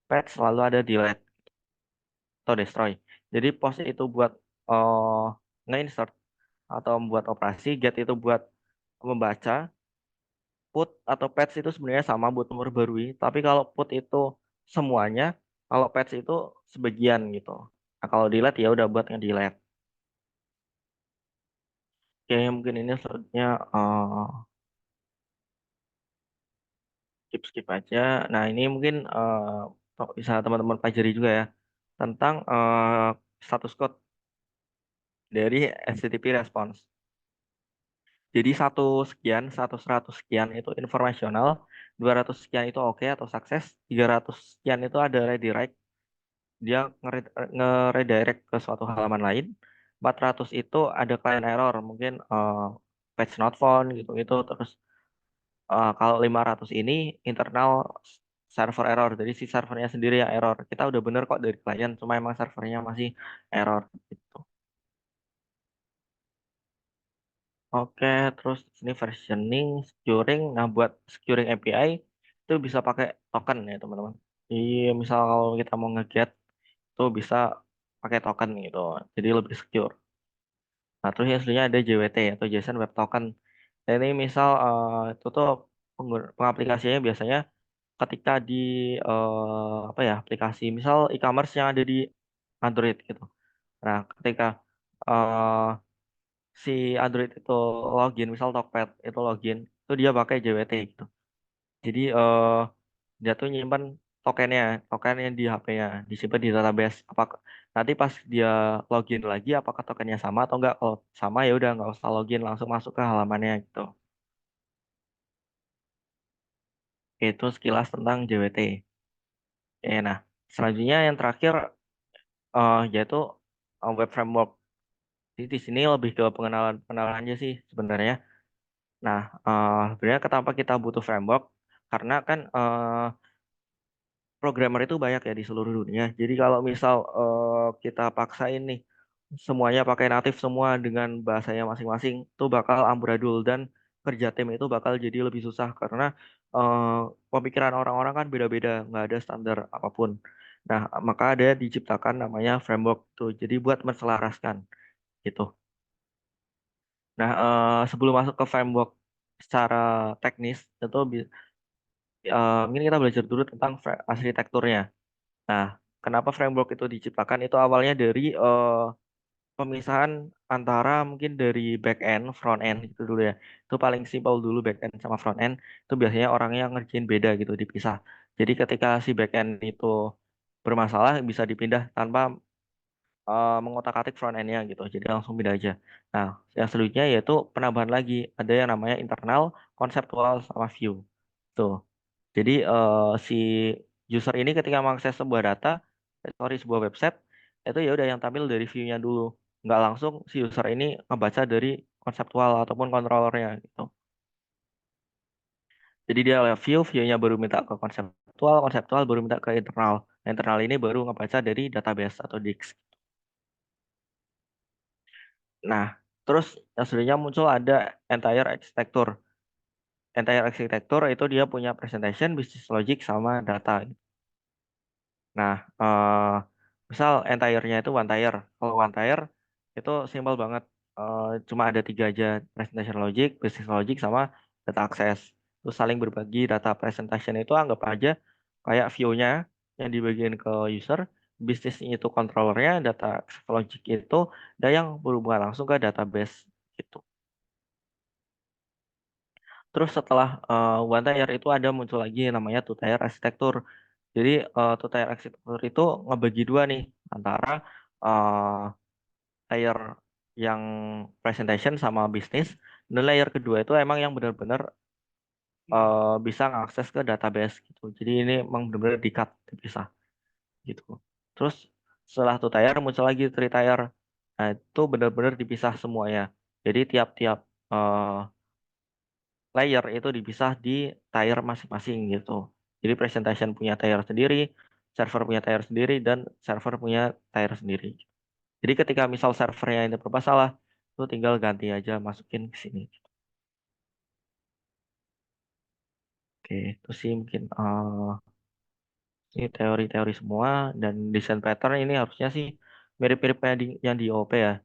patch lalu ada delete atau destroy. Jadi post itu buat uh, nge-insert atau membuat operasi, get itu buat membaca, put atau patch itu sebenarnya sama buat memperbarui, tapi kalau put itu semuanya, kalau patch itu sebagian gitu. Nah, kalau delete ya udah buat nge-delete. Oke, mungkin ini selanjutnya skip-skip aja. Nah, ini mungkin bisa teman-teman pelajari juga ya tentang status code dari HTTP response. Jadi satu 100 sekian itu informasional, 200 sekian itu oke atau sukses, 300 sekian itu ada redirect, dia nge-redirect ke suatu halaman lain, 400 itu ada client error, mungkin page not found gitu-gitu, terus kalau 500 ini internal server error, jadi si servernya sendiri yang error. Kita udah bener kok dari klien, cuma emang servernya masih error gitu. Oke, terus ini versioning, securing. Nah, buat securing API itu bisa pakai token ya, teman-teman. Iya, misal kalau kita mau nge-get itu bisa pakai token gitu. Jadi lebih secure. Nah, terus yang selanjutnya ada JWT atau JSON Web Token. Dan ini misal itu tuh pengaplikasiannya biasanya ketika di apa ya, aplikasi misal e-commerce yang ada di Android gitu. Nah, ketika eh, si Android itu login, misal Tokped itu login, itu dia pakai JWT gitu. Jadi dia tuh nyimpan tokennya, token yang di HP-nya, disimpan di database. Apakah nanti pas dia login lagi, apakah tokennya sama atau enggak? Kalau sama ya udah nggak usah login, langsung masuk ke halamannya gitu. Itu sekilas tentang JWT. Oke, nah selanjutnya yang terakhir yaitu web framework. Jadi di sini lebih ke pengenalan pengenalannya sih sebenarnya. Nah, sebenarnya kenapa kita butuh framework? Karena kan programmer itu banyak ya di seluruh dunia. Jadi kalau misal kita paksain nih semuanya pakai natif semua dengan bahasanya masing-masing, itu bakal amburadul dan kerja tim itu bakal jadi lebih susah karena pemikiran orang-orang kan beda-beda, nggak ada standar apapun. Nah, maka ada diciptakan namanya framework tuh. Jadi buat menselaraskan gitu. Nah, sebelum masuk ke framework secara teknis, itu mungkin kita belajar dulu tentang arsitekturnya. Nah, kenapa framework itu diciptakan? Itu awalnya dari pemisahan antara mungkin dari back end, front end itu dulu ya. Itu paling simpel dulu back end sama front end. Itu biasanya orangnya ngerjain beda gitu, dipisah. Jadi ketika si back end itu bermasalah bisa dipindah tanpa mengotak-atik front end-nya gitu. Jadi langsung pindah aja. Nah, yang selanjutnya yaitu penambahan lagi. Ada yang namanya internal, konseptual, sama view. Tuh. Jadi si user ini ketika mengakses sebuah data, sorry sebuah website, itu ya udah yang tampil dari view-nya dulu, nggak langsung si user ini ngebaca dari konseptual ataupun controllernya gitu. Jadi dia lewat view, view-nya baru minta ke konseptual, konseptual baru minta ke internal. Internal ini baru ngebaca dari database atau disk. Nah, terus yang selanjutnya muncul ada entire architecture. Entire architecture itu dia punya presentation, business logic, sama data. Nah, misal entire-nya itu one tier. Kalau one tier itu simpel banget. Cuma ada tiga aja, presentation logic, business logic, sama data access. Terus saling berbagi data presentation itu anggap aja kayak view-nya yang dibagiin ke user, bisnisnya itu controllernya, data access logic itu ada yang berhubungan langsung ke database gitu. Terus setelah one tier itu ada muncul lagi yang namanya two tier arsitektur. Jadi two-tier arsitektur itu ngebagi dua nih antara uh, layer yang presentation sama bisnis, dan layer kedua itu emang yang benar-benar bisa ngakses ke database gitu. Jadi ini emang benar-benar di-cut, dipisah gitu. Terus setelah two-tier muncul lagi three-tier. Nah, itu benar-benar dipisah semuanya. Jadi tiap-tiap uh, layer itu dipisah di tier masing-masing gitu. Jadi presentation punya tier sendiri, server punya tier sendiri, dan server punya tier sendiri. Jadi ketika misal servernya ini bermasalah, itu tinggal ganti aja, masukin ke sini. Oke, itu sih mungkin ini teori-teori semua, dan desain pattern ini harusnya sih mirip-mirip kayak yang di OOP ya.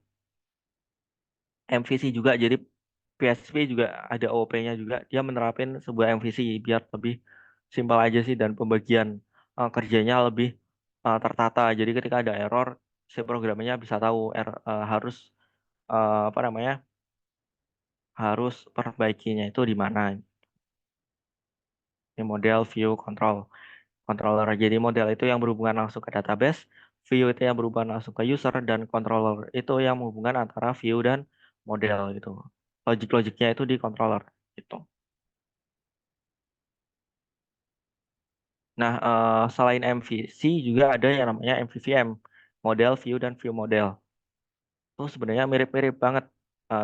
MVC juga, jadi PSP juga ada OOP-nya juga. Dia menerapin sebuah MVC biar lebih simpel aja sih, dan pembagian kerjanya lebih tertata. Jadi ketika ada error, si programnya bisa tahu harus apa namanya, harus perbaikinya itu di mana. Ini model view control controller. Jadi model itu yang berhubungan langsung ke database, view itu yang berhubungan langsung ke user, dan controller itu yang menghubungkan antara view dan model gitu. Logik-logiknya itu di controller gitu. Nah, selain MVC juga ada yang namanya MVVM, model view dan view model. Itu sebenarnya mirip-mirip banget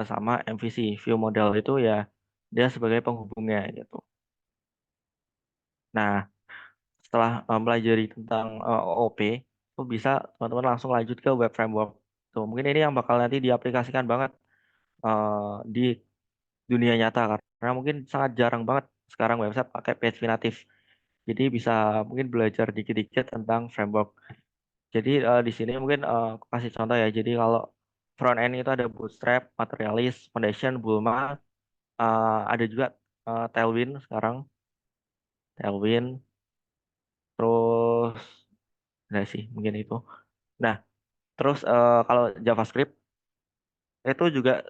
sama MVC. View model itu ya dia sebagai penghubungnya gitu. Nah, setelah mempelajari tentang OOP, itu bisa teman-teman langsung lanjut ke web framework. Tuh, mungkin ini yang bakal nanti diaplikasikan banget di dunia nyata, karena mungkin sangat jarang banget sekarang website pakai PHP native. Jadi bisa mungkin belajar dikit-dikit tentang framework. Jadi di sini mungkin aku kasih contoh ya. Jadi kalau front end itu ada Bootstrap, Materialist, Foundation, Bulma, ada juga Tailwind sekarang, Tailwind, terus enggak sih mungkin itu. Nah, terus kalau JavaScript itu juga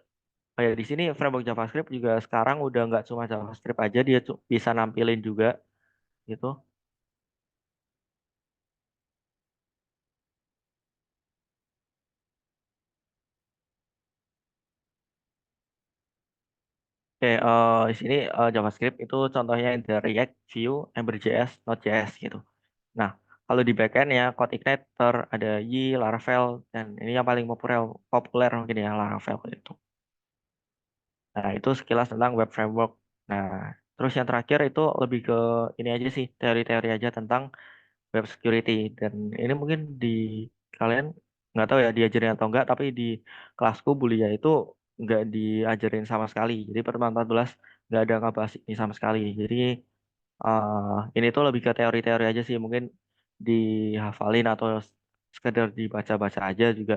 kayak di sini framework JavaScript juga sekarang udah nggak cuma JavaScript aja, dia bisa nampilin juga gitu. Oke, di sini JavaScript itu contohnya ada React, Vue, Ember.js, Node.js gitu. Nah, kalau di backend ya Code Igniter, ada Laravel, dan ini yang paling populer populer mungkin ya Laravel itu. Nah, itu sekilas tentang web framework. Nah, terus yang terakhir itu lebih ke ini aja sih, teori-teori aja tentang web security. Dan ini mungkin di kalian nggak tahu ya diajarin atau enggak, tapi di kelasku Bulia itu nggak diajarin sama sekali. Jadi pertemuan 14 nggak ada ngebahas ini sama sekali. Jadi ini tuh lebih ke teori-teori aja sih, mungkin dihafalin atau sekedar dibaca-baca aja juga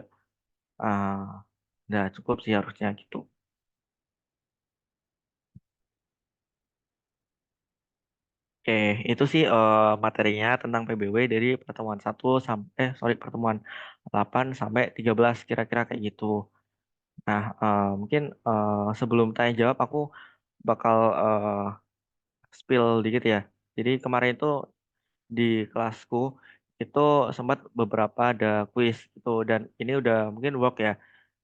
uh, udah cukup sih harusnya gitu. Oke, itu sih materinya tentang PBW dari pertemuan 1 sampai pertemuan 8 sampai 13 kira-kira kayak gitu. Nah, mungkin sebelum tanya jawab aku bakal spill dikit ya. Jadi kemarin itu di kelasku itu sempat beberapa ada kuis gitu, dan ini udah mungkin work ya.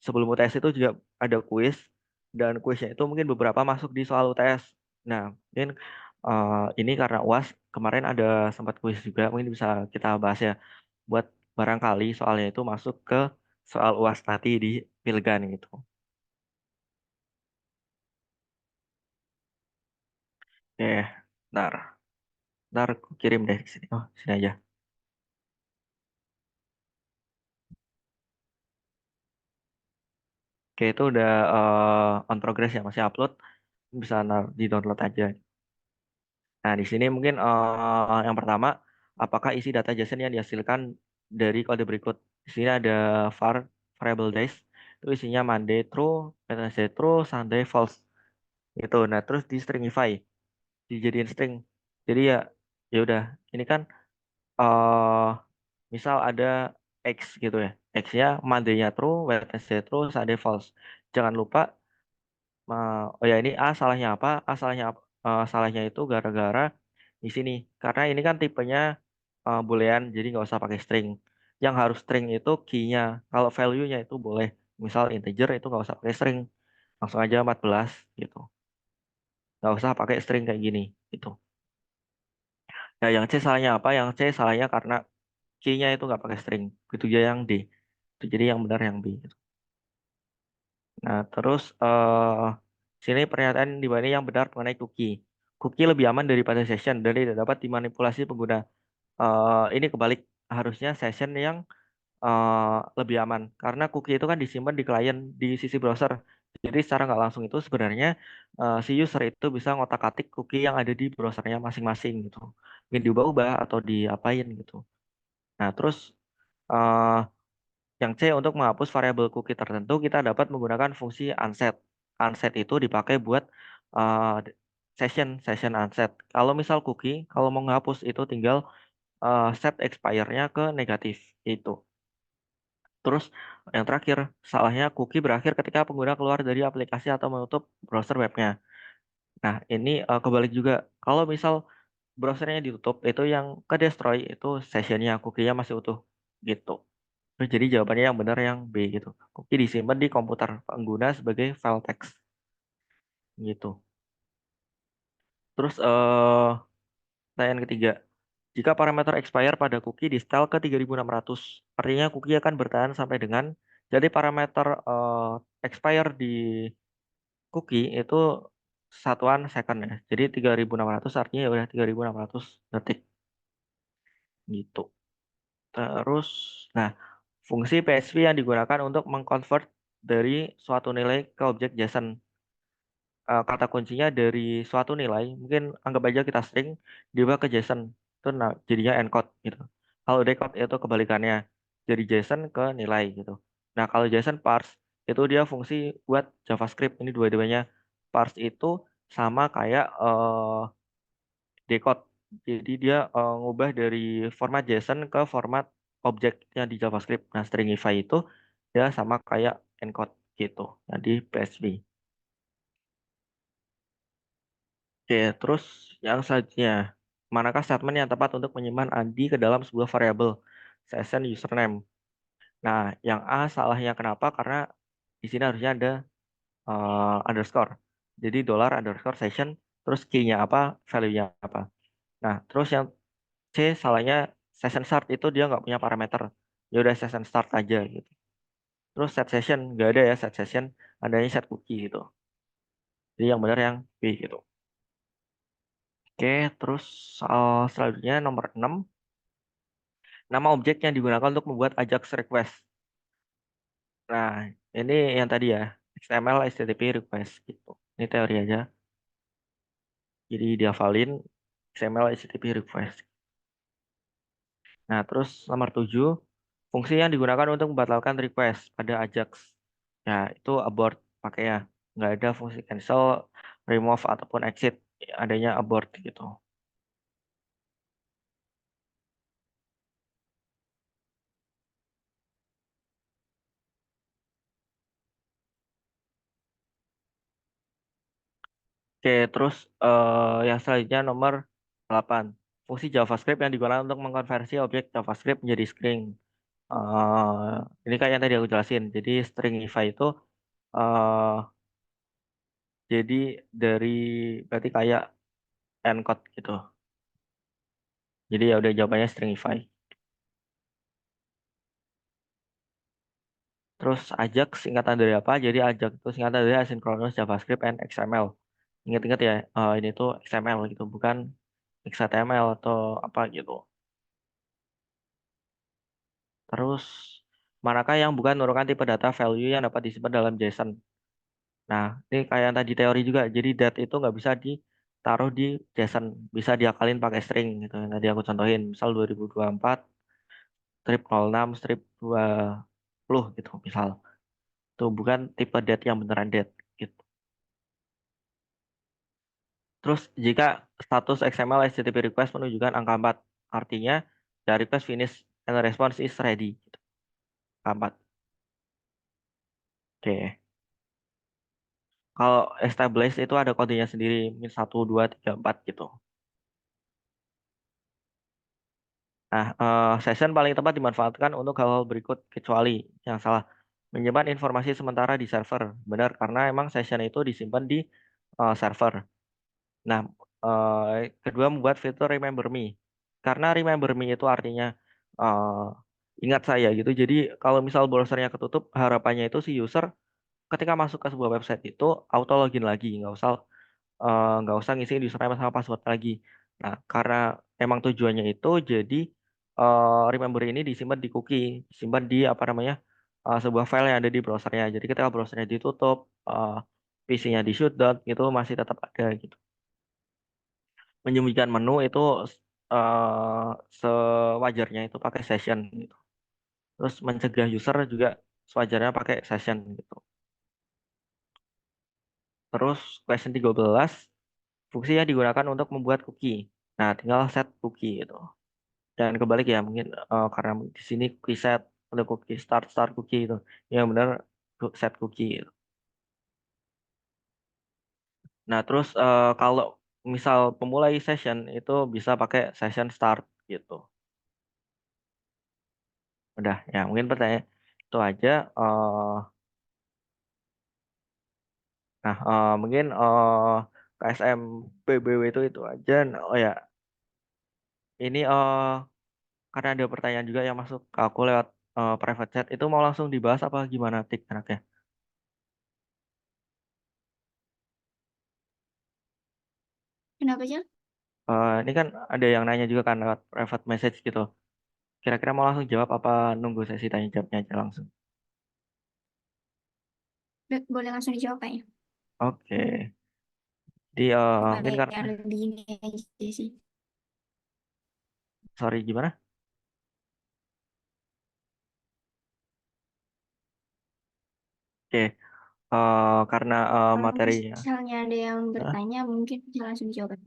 Sebelum UTS itu juga ada kuis, dan kuisnya itu mungkin beberapa masuk di soal UTS. Nah, mungkin ini karena UAS kemarin ada sempat kuis juga, mungkin bisa kita bahas ya buat barangkali soalnya itu masuk ke soal UAS nanti di Pilgan gitu. Oke, ntar, ntar aku kirim deh ke sini. Oh, sini aja. Oke, itu udah on progress ya, masih upload. Bisa di download aja. Nah, di sini mungkin yang pertama apakah isi data JSON yang dihasilkan dari kode berikut. Di sini ada var variable days, itu isinya Monday true, Wednesday true, Sunday false. Gitu. Nah, terus di stringify, dijadiin string. Jadi ya ya udah, ini kan eh misal ada X gitu ya. X-nya Monday-nya true, Wednesday true, Sunday false. Jangan lupa oh ya ini A salahnya apa? A salahnya salahnya itu gara-gara di sini. Karena ini kan tipenya boolean, jadi nggak usah pakai string. Yang harus string itu key-nya. Kalau value-nya itu boleh. Misal integer itu nggak usah pakai string. Langsung aja 14 gitu. Nggak usah pakai string kayak gini. Gitu. Nah, yang C salahnya apa? Yang C salahnya karena key-nya itu nggak pakai string. Itu aja yang D. Itu jadi yang benar yang B. Gitu. Nah, terus sini pernyataan di mana yang benar mengenai cookie. Cookie lebih aman daripada session dan tidak dapat dimanipulasi pengguna. Ini kebalik, harusnya session yang lebih aman karena cookie itu kan disimpan di klien di sisi browser. Jadi secara nggak langsung itu sebenarnya si user itu bisa ngotak-atik cookie yang ada di browsernya masing-masing gitu. Mungkin diubah-ubah atau diapain gitu. Nah, terus eh, yang C untuk menghapus variabel cookie tertentu kita dapat menggunakan fungsi unset. Unset itu dipakai buat uh, session unset. Kalau misal cookie, kalau mau menghapus itu tinggal set expire-nya ke negatif itu. Terus yang terakhir, salahnya cookie berakhir ketika pengguna keluar dari aplikasi atau menutup browser webnya. Nah, ini kebalik juga. Kalau misal browsernya ditutup, itu yang ke destroy itu sessionnya, cookie-nya masih utuh gitu. Terus jadi jawabannya yang benar yang B gitu. Cookie disimpan di komputer pengguna sebagai file text gitu. Terus pertanyaan ketiga. Jika parameter expire pada cookie di setel ke 3600, artinya cookie akan bertahan sampai dengan jadi parameter expire di cookie itu satuan second ya. Jadi 3600 artinya ya udah 3600 detik gitu. Terus nah, fungsi PSV yang digunakan untuk mengconvert dari suatu nilai ke objek JSON. Kata kuncinya dari suatu nilai, mungkin anggap aja kita string diubah ke JSON. Itu nah, jadinya encode gitu. Kalau decode itu kebalikannya, jadi JSON ke nilai gitu. Nah, kalau JSON parse itu dia fungsi buat JavaScript. Ini dua-duanya. Parse itu sama kayak decode. Jadi dia ngubah dari format JSON ke format objeknya di JavaScript. Nah, stringify itu ya sama kayak encode gitu. Jadi PSV. Oke, terus yang selanjutnya, manakah statement yang tepat untuk menyimpan ID ke dalam sebuah variabel session username? Nah, yang A salahnya kenapa? Karena di sini harusnya ada underscore. Jadi dollar underscore session, terus key-nya apa, value-nya apa. Nah, terus yang C salahnya session start itu dia nggak punya parameter. Ya udah session start aja gitu. Terus set session nggak ada ya set session, adanya set cookie gitu. Jadi yang benar yang B gitu. Oke, terus selanjutnya nomor 6. Nama objek yang digunakan untuk membuat Ajax request. Nah, ini yang tadi ya, XML HTTP request gitu. Ini teori aja. Jadi dihafalin XML HTTP request. Nah, terus nomor 7, fungsi yang digunakan untuk membatalkan request pada Ajax. Ya, itu abort pakai ya. Nggak ada fungsi cancel, remove, ataupun exit. Adanya abort gitu. Oke, terus yang selanjutnya nomor 8. Fungsi JavaScript yang digunakan untuk mengkonversi objek JavaScript menjadi string. Ini kayak yang tadi aku jelasin. Jadi stringify itu eh jadi dari berarti kayak encode gitu. Jadi ya udah jawabannya stringify. Terus Ajax singkatan dari apa? Jadi Ajax itu singkatan dari Asynchronous JavaScript and XML. Ingat-ingat ya, ini tuh XML gitu, bukan XHTML atau apa gitu. Terus manakah yang bukan merupakan tipe data value yang dapat disimpan dalam JSON? Nah, ini kayak yang tadi teori juga. Jadi dat itu nggak bisa taruh di JSON, bisa diakalin pakai string gitu yang tadi aku contohin, misal 2024 strip 06 strip 20 gitu misal. Itu bukan tipe date yang beneran date gitu. Terus jika status XML HTTP request menunjukkan angka 4, artinya the request finish and the response is ready gitu. Angka 4. Oke. Kalau established itu ada kodenya sendiri, min 1, 2, 3, 4 gitu. Nah, session paling tepat dimanfaatkan untuk hal-hal berikut kecuali yang salah. Menyimpan informasi sementara di server. Benar, karena emang session itu disimpan di server. Nah, kedua membuat fitur remember me. Karena remember me itu artinya eh, ingat saya gitu. Jadi kalau misal browsernya ketutup, harapannya itu si user ketika masuk ke sebuah website itu auto login lagi, nggak usah ngisi username sama password lagi. Nah, karena emang tujuannya itu jadi remember ini disimpan di cookie, disimpan di apa namanya sebuah file yang ada di browsernya. Jadi ketika browsernya ditutup, PC-nya di shutdown gitu masih tetap ada gitu. Menyembunyikan menu itu eh, sewajarnya itu pakai session gitu. Terus mencegah user juga sewajarnya pakai session gitu. Terus question 13, fungsi yang digunakan untuk membuat cookie. Nah, tinggal set cookie gitu. Dan kebalik ya, mungkin karena di sini cookie set untuk cookie start cookie itu. Yang benar set cookie gitu. Nah, terus kalau misal pemulai session itu bisa pakai session start gitu. Udah, ya mungkin pertanyaan itu aja. eh mungkin KSM PBW itu aja. Nah, oh ya, ini karena ada pertanyaan juga yang masuk ke aku lewat private chat. Itu mau langsung dibahas apa gimana, Tik, enaknya? Kenapa aja? Ini kan ada yang nanya juga kan lewat private message gitu. Kira-kira mau langsung jawab apa nunggu sesi tanya jawabnya aja langsung? Boleh langsung dijawab Pak ya? Oke. Jadi mungkin Supaya karena, lebih ini aja sih. sorry gimana? Oke. Karena Kalau materinya. misalnya ada yang Hah? bertanya, mungkin bisa langsung dijawab.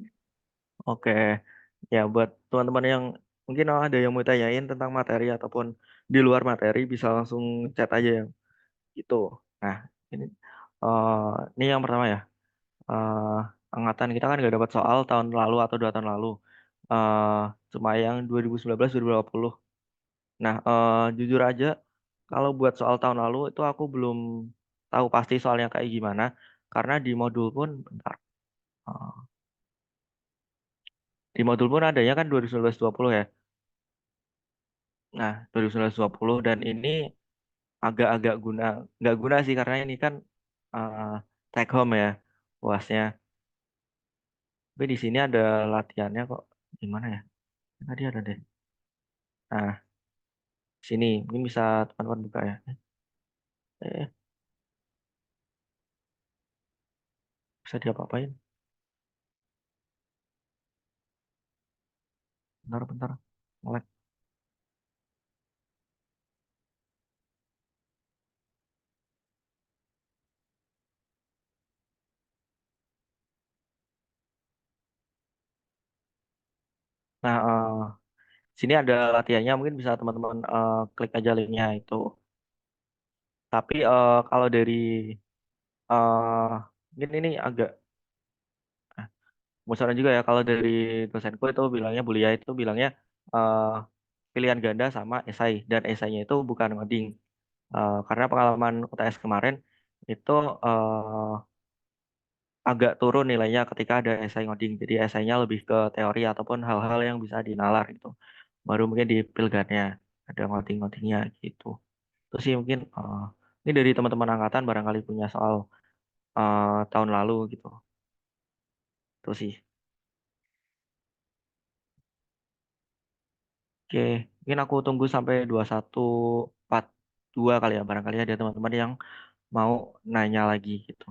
Oke. Ya buat teman-teman yang mungkin ada yang mau tanyain tentang materi ataupun di luar materi bisa langsung chat aja ya. Gitu. Nah, ini eh ini yang pertama ya. Angkatan kita kan nggak dapat soal tahun lalu atau 2 tahun lalu. eh Cuma yang 2019 2020. Nah, jujur aja kalau buat soal tahun lalu itu aku belum tahu pasti soalnya kayak gimana karena di modul pun bentar. eh, di modul pun adanya kan 2019 20 ya. Nah, 2019 20 dan ini agak-agak nggak guna sih karena ini kan eh take home ya UASnya. Tapi di sini ada latihannya kok. Gimana ya? Tadi ada deh. Nah, sini ini bisa teman-teman buka ya. Eh, bisa diapa-apain? Bentar-bentar. Nge-lag. Nah, sini ada latihannya, mungkin bisa teman-teman klik aja linknya itu. Tapi kalau dari mungkin ini agak bosan juga ya kalau dari dosenku itu bilangnya Bulia itu bilangnya eh, pilihan ganda sama esai dan esainya itu bukan ngoding. Karena pengalaman UTS kemarin itu agak turun nilainya ketika ada esai ngoding. Jadi esainya lebih ke teori ataupun hal-hal yang bisa dinalar gitu. Baru mungkin di pilgannya ada ngoding-ngodingnya gitu. Terus sih mungkin ini dari teman-teman angkatan barangkali punya soal tahun lalu gitu. Terus sih. Oke, mungkin aku tunggu sampai 2142 kali ya. Barangkali ada teman-teman yang mau nanya lagi gitu.